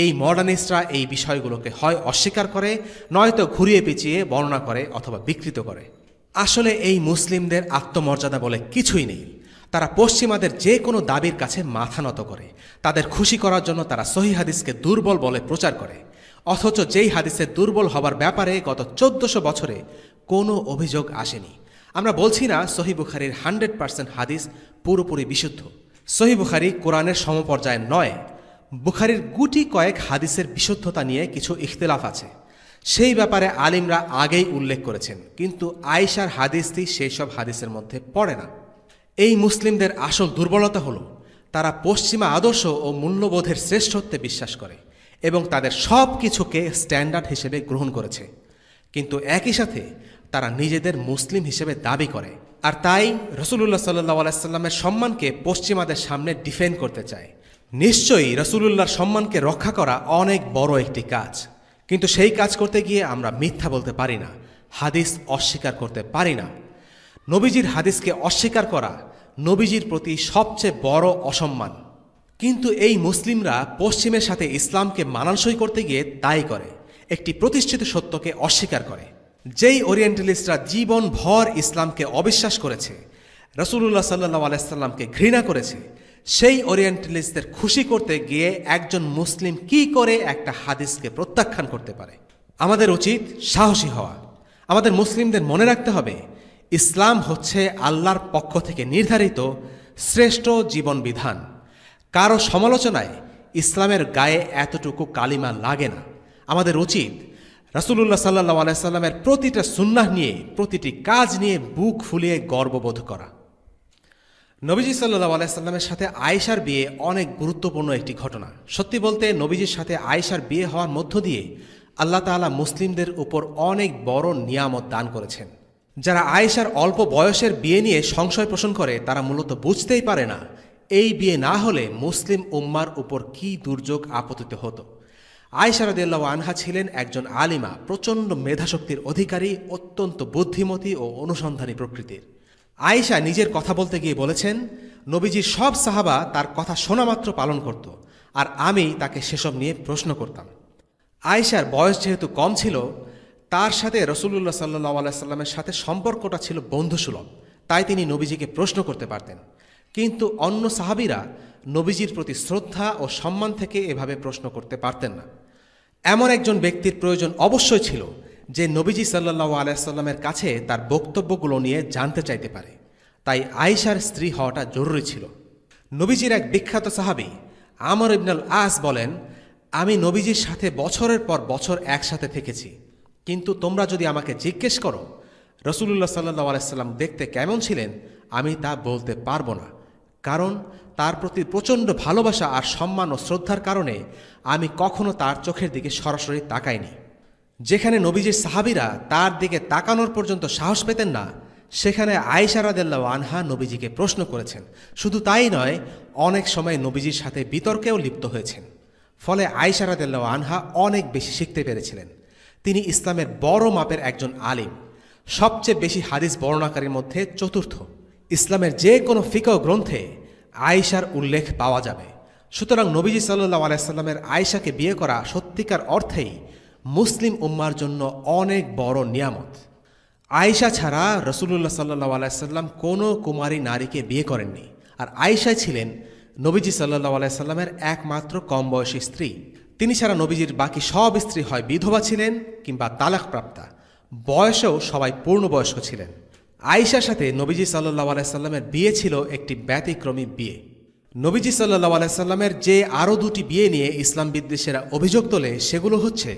এই মডার্নিস্টরা এই বিষয়গুলোকে হয় অস্বীকার করে, নয়তো ঘুরিয়ে পেঁচিয়ে বর্ণনা করে অথবা বিকৃত করে। আসলে এই মুসলিমদের আত্মমর্যাদা বলে কিছুই নেই। তারা পশ্চিমাদের যে কোনো দাবির কাছে মাথা নত করে। তাদের খুশি করার জন্য তারা সহিহ হাদিসকে দুর্বল বলে প্রচার করে, অথচ যেই হাদিসের দুর্বল হবার ব্যাপারে গত 1400 বছরে কোনো অভিযোগ আসেনি। আমরা বলছি না সহিহ বুখারীর 100% হাদিস পুরোপুরি বিশুদ্ধ। সহিহ বুখারী কোরআনের সমপর্যায়ে নয়। বুখারীর গুটি কয়েক হাদিসের বিশুদ্ধতা নিয়ে কিছু ইখতিলাফ আছে, সেই ব্যাপারে আলিমরা আগেই উল্লেখ করেছেন, কিন্তু আয়েশার হাদিসটি সেই সব হাদিসের মধ্যে পড়ে না। এই মুসলিমদের আসল দুর্বলতা হলো তারা পশ্চিমা আদর্শ ও মূল্যবোধের শ্রেষ্ঠত্বে বিশ্বাস করে এবং তাদের সব কিছুকে স্ট্যান্ডার্ড হিসেবে গ্রহণ করেছে, কিন্তু একই সাথে তারা নিজেদের মুসলিম হিসেবে দাবি করে। আর তাই রাসূলুল্লাহ সাল্লাল্লাহু আলাইহি সাল্লামের সম্মানকে পশ্চিমাদের সামনে ডিফেন্ড করতে চায়। নিশ্চয়ই রাসূলুল্লাহর সম্মানকে রক্ষা করা অনেক বড় একটি কাজ, কিন্তু সেই কাজ করতে গিয়ে আমরা মিথ্যা বলতে পারি না, হাদিস অস্বীকার করতে পারি না। নবীজির হাদিসকে অস্বীকার করা নবীজির প্রতি সবচেয়ে বড় অসম্মান। কিন্তু এই মুসলিমরা পশ্চিমের সাথে ইসলামকে মানানসই করতে গিয়ে তাই করে, একটি প্রতিষ্ঠিত সত্যকে অস্বীকার করে। যেই ওরিয়েন্টালিস্টরা জীবন ভর ইসলামকে অবিশ্বাস করেছে, রাসূলুল্লাহ সাল্লাল্লাহু আলাইহি সাল্লামকে ঘৃণা করেছে, সেই ওরিয়েন্টালিস্টদের খুশি করতে গিয়ে একজন মুসলিম কি করে একটা হাদিসকে প্রত্যাখ্যান করতে পারে? আমাদের উচিত সাহসী হওয়া। আমাদের মুসলিমদের মনে রাখতে হবে, ইসলাম হচ্ছে আল্লাহর পক্ষ থেকে নির্ধারিত শ্রেষ্ঠ জীবন বিধান। কারো সমালোচনায় ইসলামের গায়ে এতটুকু কালিমা লাগে না। আমাদের উচিত রাসূলুল্লাহ সাল্লাল্লাহু আলাইহি সাল্লামের প্রতিটা সুন্নাহ নিয়ে, প্রতিটি কাজ নিয়ে বুক ফুলিয়ে গর্ববোধ করা। নবীজি সাল্লাল্লাহু আলাইহি সাল্লামের সাথে আয়েশার বিয়ে অনেক গুরুত্বপূর্ণ একটি ঘটনা। সত্যি বলতে নবীজির সাথে আয়েশার বিয়ে হওয়ার মধ্য দিয়ে আল্লাহ তাআলা মুসলিমদের উপর অনেক বড় নিয়ামত দান করেছেন। যারা আয়েশার অল্প বয়সের বিয়ে নিয়ে সংশয় পোষণ করে তারা মূলত বুঝতেই পারে না এই বিয়ে না হলে মুসলিম উম্মার উপর কী দুর্যোগ আপতিত হতো। আয়েশা রাদিয়াল্লাহু আনহা ছিলেন একজন আলিমা, প্রচণ্ড মেধাশক্তির অধিকারী, অত্যন্ত বুদ্ধিমতী ও অনুসন্ধানী প্রকৃতির। আয়েশা নিজের কথা বলতে গিয়ে বলেছেন, নবীজির সব সাহাবা তার কথা শোনামাত্র পালন করত, আর আমি তাকে সেসব নিয়ে প্রশ্ন করতাম। আয়েশার বয়স যেহেতু কম ছিল, তার সাথে রাসূলুল্লাহ সাল্লাল্লাহু আলাইহি সাল্লামের সাথে সম্পর্কটা ছিল বন্ধুসুলভ, তাই তিনি নবীজিকে প্রশ্ন করতে পারতেন। কিন্তু অন্য সাহাবীরা নবীজির প্রতি শ্রদ্ধা ও সম্মান থেকে এভাবে প্রশ্ন করতে পারতেন না। এমন একজন ব্যক্তির প্রয়োজন অবশ্যই ছিল যে নবীজি সাল্লাল্লাহু আলাইহি সাল্লামের কাছে তার বক্তব্যগুলো নিয়ে জানতে চাইতে পারে। তাই আয়েশার স্ত্রী হওয়াটা জরুরি ছিল। নবীজির এক বিখ্যাত সাহাবী আমর ইবনুল আস বলেন, আমি নবীজির সাথে বছরের পর বছর একসাথে থেকেছি, কিন্তু তোমরা যদি আমাকে জিজ্ঞেস করো রাসূলুল্লাহ সাল্লাল্লাহু আলাইহি সাল্লাম দেখতে কেমন ছিলেন, আমি তা বলতে পারবো না, কারণ তার প্রতি প্রচণ্ড ভালোবাসা আর সম্মান ও শ্রদ্ধার কারণে আমি কখনো তার চোখের দিকে সরাসরি তাকাইনি। যেখানে নবীজির সাহাবীরা তার দিকে তাকানোর পর্যন্ত সাহস পেতেন না, সেখানে আয়েশা রাদিয়াল্লাহু আনহা নবীজিকে প্রশ্ন করেছেন। শুধু তাই নয়, অনেক সময় নবীজির সাথে বিতর্কেও লিপ্ত হয়েছেন। ফলে আয়েশা রাদিয়াল্লাহু আনহা অনেক বেশি শিখতে পেরেছিলেন। তিনি ইসলামের বড় মাপের একজন আলিম, সবচেয়ে বেশি হাদিস বর্ণনাকারীর মধ্যে চতুর্থ। ইসলামের যে কোনো ফিকহ গ্রন্থে আয়েশার উল্লেখ পাওয়া যাবে। সুতরাং নবীজি সাল্লাল্লাহু আলাইহি সাল্লামের আয়েশাকে বিয়ে করা সত্যিকার অর্থেই মুসলিম উম্মার জন্য অনেক বড় নিয়ামত। আয়েশা ছাড়া রাসূলুল্লাহ সাল্লাল্লাহু আলাইহি সাল্লাম কোনো কুমারী নারীকে বিয়ে করেননি, আর আয়েশাই ছিলেন নবীজি সাল্লাল্লাহু আলাইহি সাল্লামের একমাত্র কম বয়সী স্ত্রী। তিনি ছাড়া নবীজির বাকি সব স্ত্রী হয় বিধবা ছিলেন কিংবা তালাকপ্রাপ্তা, বয়সেও সবাই পূর্ণবয়স্ক ছিলেন। আয়েশার সাথে নবীজি সাল্লাল্লাহু আলাইহি সাল্লামের বিয়ে ছিল একটি ব্যতিক্রমী বিয়ে। নবীজি সাল্লাল্লাহু আলাইহি সাল্লামের যে আরও দুটি বিয়ে নিয়ে ইসলাম বিদ্বেষীরা অভিযোগ তোলে, সেগুলো হচ্ছে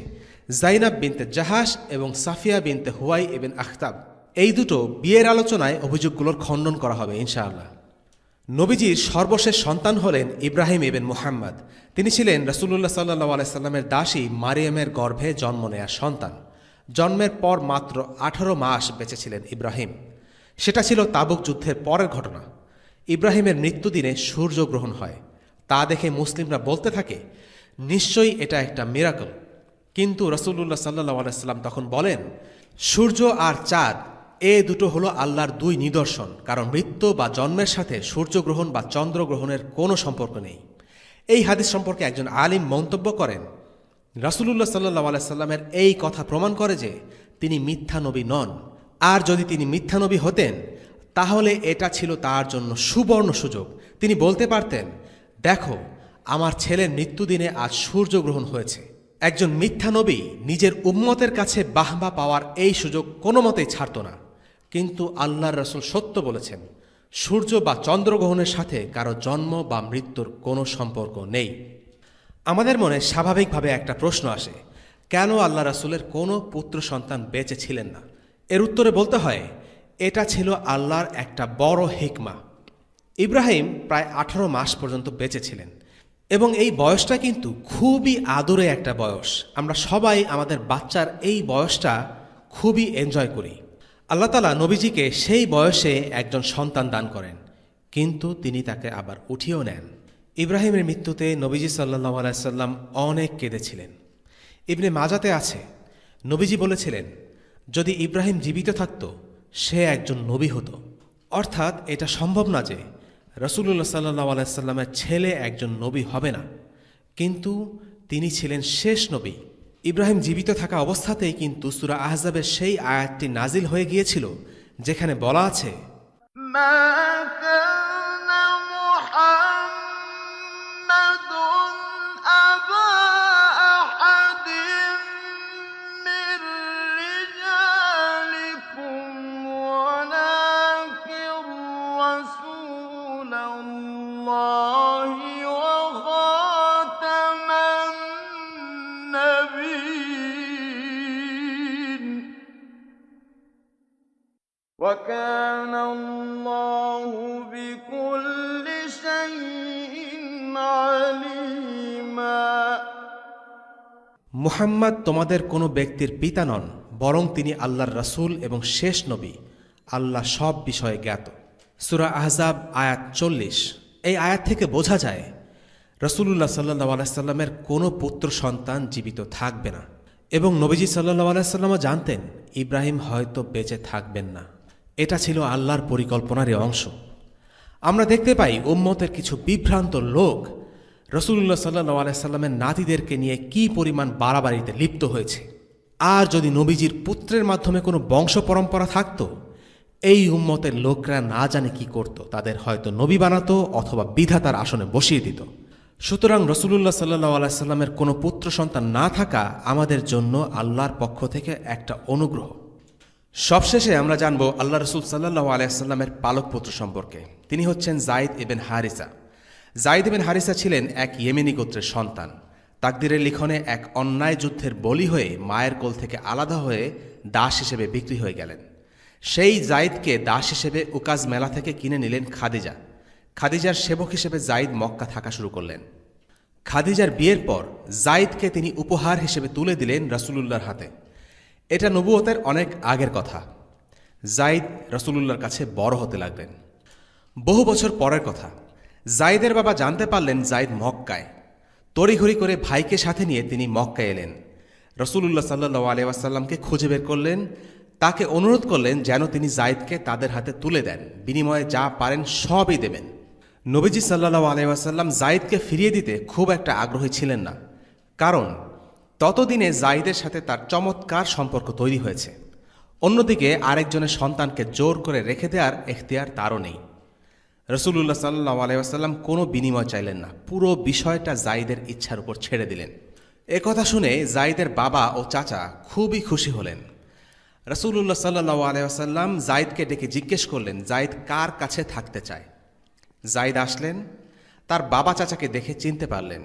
জাইনাব বিনতে জাহাশ এবং সাফিয়া বিনতে হুয়াই ইবন আখতাব। এই দুটো বিয়ের আলোচনায় অভিযোগগুলোর খণ্ডন করা হবে ইনশাআল্লাহ। নবীজির সর্বশেষ সন্তান হলেন ইব্রাহিম ইবন মুহাম্মদ। তিনি ছিলেন রাসূলুল্লাহ সাল্লাল্লাহু আলাইহি সাল্লামের দাসী মারিয়ামের গর্ভে জন্ম নেয়া সন্তান। জন্মের পর মাত্র 18 মাস বেঁচে ছিলেন ইব্রাহিম। সেটা ছিল তাবুক যুদ্ধের পরের ঘটনা। ইব্রাহিমের মৃত্যুদিনে সূর্যগ্রহণ হয়। তা দেখে মুসলিমরা বলতে থাকে, নিশ্চয়ই এটা একটা মিরাকল। কিন্তু রাসূলুল্লাহ সাল্লাল্লাহু আলাইহি সাল্লাম তখন বলেন, সূর্য আর চাঁদ এ দুটো হলো আল্লাহর দুই নিদর্শন, কারণ মৃত্যু বা জন্মের সাথে সূর্যগ্রহণ বা চন্দ্রগ্রহণের কোনো সম্পর্ক নেই। এই হাদিস সম্পর্কে একজন আলিম মন্তব্য করেন, রাসূলুল্লাহ সাল্লাল্লাহু আলাইহি সাল্লামের এই কথা প্রমাণ করে যে তিনি মিথ্যা নবী নন, আর যদি তিনি মিথ্যা নবী হতেন তাহলে এটা ছিল তার জন্য সুবর্ণ সুযোগ। তিনি বলতে পারতেন, দেখো আমার ছেলের মৃত্যুদিনে আজ সূর্যগ্রহণ হয়েছে। একজন মিথ্যা নবী নিজের উম্মতের কাছে বাহবা পাওয়ার এই সুযোগ কোনো মতেই ছাড়ত না। কিন্তু আল্লাহর রাসূল সত্য বলেছেন, সূর্য বা চন্দ্রগ্রহণের সাথে কারো জন্ম বা মৃত্যুর কোনো সম্পর্ক নেই। আমাদের মনে স্বাভাবিকভাবে একটা প্রশ্ন আসে, কেন আল্লাহ রাসূলের কোনো পুত্র সন্তান বেঁচে ছিলেন না? এর উত্তরে বলতে হয়, এটা ছিল আল্লাহর একটা বড় হিকমা। ইব্রাহিম প্রায় 18 মাস পর্যন্ত বেঁচে ছিলেন, এবং এই বয়সটা কিন্তু খুবই আদরে একটা বয়স। আমরা সবাই আমাদের বাচ্চার এই বয়সটা খুবই এনজয় করি। আল্লাহ তাআলা নবীজিকে সেই বয়সে একজন সন্তান দান করেন, কিন্তু তিনি তাকে আবার উঠিয়েও নেন। ইব্রাহিমের মৃত্যুতে নবীজি সাল্লাল্লাহু আলাইহি সাল্লাম অনেক কেঁদেছিলেন। ইবনে মাজাতে আছে, নবীজি বলেছিলেন, যদি ইব্রাহিম জীবিত থাকত সে একজন নবী হতো। অর্থাৎ এটা সম্ভব না যে রাসূলুল্লাহ সাল্লাল্লাহু আলাইহি সাল্লামের ছেলে একজন নবী হবে না, কিন্তু তিনি ছিলেন শেষ নবী। ইব্রাহিম জীবিত থাকা অবস্থাতেই কিন্তু সূরা আহজাবের সেই আয়াতটি নাজিল হয়ে গিয়েছিল, যেখানে বলা আছে, وكان الله بكل شيء عليما। মুহাম্মদ তোমাদের কোনো ব্যক্তির পিতা নন, বরং তিনি আল্লাহর রাসূল এবং শেষ নবী। আল্লাহ সব বিষয়ে জ্ঞাত। সূরা আহজাব আয়াত 40। এই আয়াত থেকে বোঝা যায় রাসূলুল্লাহ সাল্লাল্লাহু আলাইহি সাল্লামের কোনো পুত্র সন্তান জীবিত থাকবে না, এবং নবীজি সাল্লাল্লাহু আলাইহি সাল্লামও জানতেন ইব্রাহিম হয়তো বেঁচে থাকবেন না। এটা ছিল আল্লাহর পরিকল্পনারই অংশ। আমরা দেখতে পাই উম্মতের কিছু বিভ্রান্ত লোক রাসূলুল্লাহ সাল্লাল্লাহু আলাইহি সাল্লামের নাতিদেরকে নিয়ে কি পরিমাণ বাড়াবাড়িতে লিপ্ত হয়েছে। আর যদি নবীজির পুত্রের মাধ্যমে কোনো বংশ পরম্পরা থাকত, এই উম্মতের লোকরা না জানে কি করত, তাদের হয়তো নবী বানাতো অথবা বিধাতার আসনে বসিয়ে দিত। সুতরাং রাসূলুল্লাহ সাল্লাল্লাহু আলাইহি সাল্লামের কোনো পুত্র সন্তান না থাকা আমাদের জন্য আল্লাহর পক্ষ থেকে একটা অনুগ্রহ। সবশেষে আমরা জানব আল্লাহ রাসূল সাল্লাল্লাহু আলাইহি সাল্লামের পালক পুত্র সম্পর্কে। তিনি হচ্ছেন যায়েদ ইবনে হারিসা। যায়েদ ইবনে হারিসা ছিলেন এক ইয়েমেনি গোত্রের সন্তান। তাকদীরের লিখনে এক অন্যায় যুদ্ধের বলি হয়ে মায়ের কোল থেকে আলাদা হয়ে দাস হিসেবে বিক্রি হয়ে গেলেন। সেই যায়েদকে দাস হিসেবে উকাজ মেলা থেকে কিনে নিলেন খাদিজা। খাদিজার সেবক হিসেবে যায়েদ মক্কা থাকা শুরু করলেন। খাদিজার বিয়ের পর যায়েদকে তিনি উপহার হিসেবে তুলে দিলেন রাসূলুল্লাহর হাতে। এটা নবুয়তের অনেক আগের কথা। যায়েদ রাসূলুল্লাহর কাছে বড় হতে লাগলেন। বহু বছর পরের কথা, যায়েদের বাবা জানতে পারলেন যায়েদ মক্কায়। তড়িঘড়ি করে ভাইকে সাথে নিয়ে তিনি মক্কায় এলেন। রাসূলুল্লাহ সাল্লাল্লাহু আলাইহি ওয়াসাল্লামকে খুঁজে বের করলেন, তাকে অনুরোধ করলেন যেন তিনি যায়েদকে তাদের হাতে তুলে দেন, বিনিময়ে যা পারেন সবই দেবেন। নবীজি সাল্লাল্লাহু আলাইহি ওয়াসাল্লাম যায়েদকে ফিরিয়ে দিতে খুব একটা আগ্রহী ছিলেন না, কারণ ততদিনে যায়েদের সাথে তার চমৎকার সম্পর্ক তৈরি হয়েছে। অন্যদিকে আরেকজনের সন্তানকে জোর করে রেখে দেওয়ার এখতিয়ার তারও নেই। রাসূলুল্লাহ সাল্লাল্লাহু আলাইহি ওয়াসাল্লাম কোনো বিনিময় চাইলেন না, পুরো বিষয়টা যায়েদের ইচ্ছার উপর ছেড়ে দিলেন। একথা শুনে যায়েদের বাবা ও চাচা খুবই খুশি হলেন। রাসূলুল্লাহ সাল্লাল্লাহু আলাইহি ওয়াসাল্লাম যায়েদকে ডেকে জিজ্ঞেস করলেন যায়েদ কার কাছে থাকতে চায়। যায়েদ আসলেন, তার বাবা চাচাকে দেখে চিনতে পারলেন,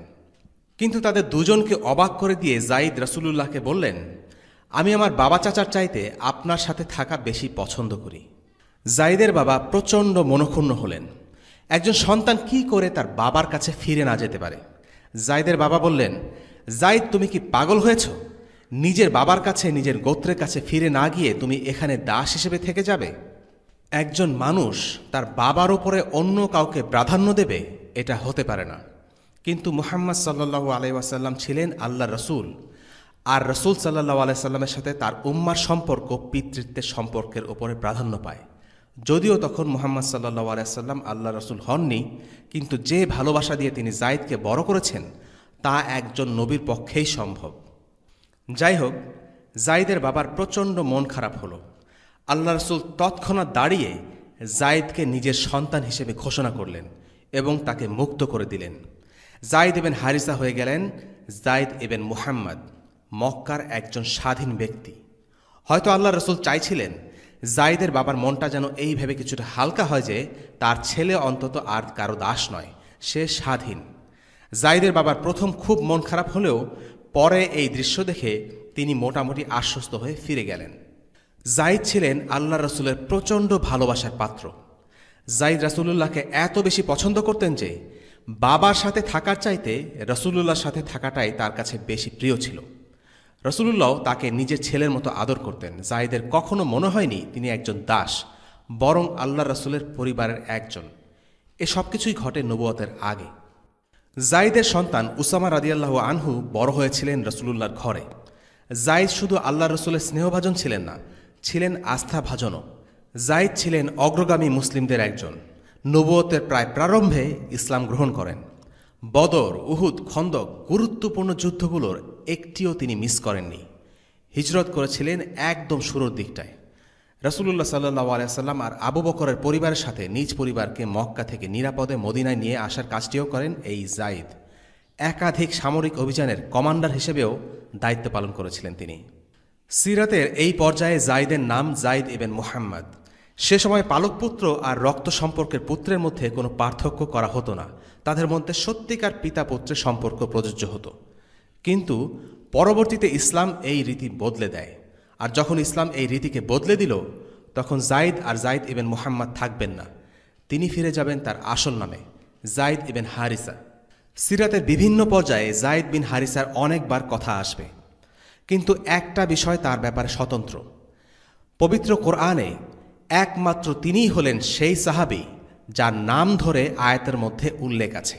কিন্তু তাদের দুজনকে অবাক করে দিয়ে যায়েদ রাসূলুল্লাহকে বললেন, আমি আমার বাবা চাচার চাইতে আপনার সাথে থাকা বেশি পছন্দ করি। যায়েদের বাবা প্রচণ্ড মনক্ষুণ্ণ হলেন। একজন সন্তান কি করে তার বাবার কাছে ফিরে না যেতে পারে। যায়েদের বাবা বললেন, যায়েদ তুমি কি পাগল হয়েছ? নিজের বাবার কাছে, নিজের গোত্রের কাছে ফিরে না গিয়ে তুমি এখানে দাস হিসেবে থেকে যাবে? একজন মানুষ তার বাবার ওপরে অন্য কাউকে প্রাধান্য দেবে, এটা হতে পারে না। কিন্তু মুহাম্মদ সাল্লাল্লাহু আলাইহি ওয়াসাল্লাম ছিলেন আল্লাহর রাসূল, আর রাসূল সাল্লাল্লাহু আলাইহি সাল্লামের সাথে তার উম্মার সম্পর্ক পিতৃত্বের সম্পর্কের ওপরে প্রাধান্য পায়। যদিও তখন মুহাম্মদ সাল্লাল্লাহু আলাইহি সাল্লাম আল্লাহ রাসূল হননি, কিন্তু যে ভালোবাসা দিয়ে তিনি যায়েদকে বড় করেছেন তা একজন নবীর পক্ষেই সম্ভব। যাই হোক, যায়েদের বাবার প্রচণ্ড মন খারাপ হলো। আল্লাহ রাসূল তৎক্ষণাৎ দাঁড়িয়ে যায়েদকে নিজের সন্তান হিসেবে ঘোষণা করলেন এবং তাকে মুক্ত করে দিলেন। যায়েদ ইবনে হারিসা হয়ে গেলেন যায়েদ ইবনে মুহাম্মদ, মক্কার একজন স্বাধীন ব্যক্তি। হয়তো আল্লাহ রাসূল চাইছিলেন যায়েদের বাবার মনটা যেন এই ভেবে কিছুটা হালকা হয় যে তার ছেলে অন্তত আর কারো দাস নয়, সে স্বাধীন। যায়েদের বাবার প্রথম খুব মন খারাপ হলেও পরে এই দৃশ্য দেখে তিনি মোটামুটি আশ্বস্ত হয়ে ফিরে গেলেন। যায়েদ ছিলেন আল্লাহ রাসূলের প্রচণ্ড ভালোবাসার পাত্র। যায়েদ রাসূলুল্লাহকে এত বেশি পছন্দ করতেন যে বাবার সাথে থাকার চাইতে রাসূলুল্লাহর সাথে থাকাটাই তার কাছে বেশি প্রিয় ছিল। রাসূলুল্লাহ তাকে নিজের ছেলের মতো আদর করতেন। যায়েদের কখনো মনে হয়নি তিনি একজন দাস, বরং আল্লাহ রাসূলের পরিবারের একজন। এ সব কিছুই ঘটে নবুয়তের আগে। যায়েদের সন্তান উসামা রাদিয়াল্লাহু আনহু বড় হয়েছিলেন রাসূলুল্লাহর ঘরে। যায়েদ শুধু আল্লাহ রাসূলের স্নেহভাজন ছিলেন না, ছিলেন আস্থাভাজনও। যায়েদ ছিলেন অগ্রগামী মুসলিমদের একজন। নবুয়তের প্রায় প্রারম্ভে ইসলাম গ্রহণ করেন। বদর, উহুদ, খন্দক গুরুত্বপূর্ণ যুদ্ধগুলোর একটিও তিনি মিস করেননি। হিজরত করেছিলেন একদম শুরুর দিকটায়। রাসূলুল্লাহ সাল্লাল্লাহু আলাইহি ওয়াসাল্লাম আর আবু বকরের পরিবারের সাথে নিজ পরিবারকে মক্কা থেকে নিরাপদে মদিনায় নিয়ে আসার কাজটিও করেন এই যায়েদ। একাধিক সামরিক অভিযানের কমান্ডার হিসেবেও দায়িত্ব পালন করেছিলেন তিনি। সিরাতের এই পর্যায়ে যায়েদের নাম যায়েদ ইবনে মুহাম্মদ। সে সময় পালকপুত্র আর রক্ত সম্পর্কের পুত্রের মধ্যে কোনো পার্থক্য করা হতো না, তাদের মধ্যে সত্যিকার পিতা পুত্রের সম্পর্ক প্রযোজ্য হতো। কিন্তু পরবর্তীতে ইসলাম এই রীতি বদলে দেয়, আর যখন ইসলাম এই রীতিকে বদলে দিল তখন যায়েদ আর যায়েদ ইবনে মুহাম্মদ থাকবেন না, তিনি ফিরে যাবেন তার আসল নামে যায়েদ ইবনে হারিসা। সিরাতের বিভিন্ন পর্যায়ে যায়েদ বিন হারিসার অনেকবার কথা আসবে, কিন্তু একটা বিষয় তার ব্যাপারে স্বতন্ত্র। পবিত্র কোরআনে একমাত্র তিনিই হলেন সেই সাহাবী যার নাম ধরে আয়াতের মধ্যে উল্লেখ আছে।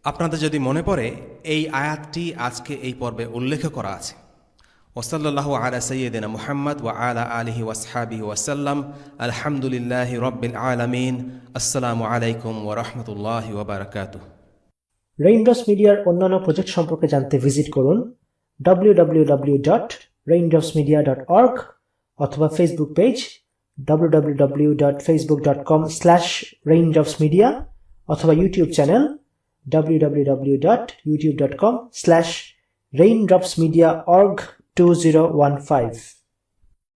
আপনাদের যদি মনে পড়ে, এই আয়াতটি আজকে এই পর্বে উল্লেখ করা আছে। ওয়াসাল্লাল্লাহু আলা সাইয়্যিদিনা মুহাম্মদ ওয়া আলা আলিহি ওয়াসহাবিহি ওয়াসাল্লাম। আলহামদুলিল্লাহি রাব্বিল আলামিন। আসসালামু আলাইকুম ওয়া রাহমাতুল্লাহি ওয়া বারাকাতুহু। রেইনড্রপস মিডিয়ার অন্যান্য প্রজেক্ট সম্পর্কে জানতে ভিজিট করুন www.raindropsmedia.org অথবা ফেসবুক পেজ www.facebook.com/raindropsmedia অথবা ইউটিউব চ্যানেল www.youtube.com/raindropsmediaorg2015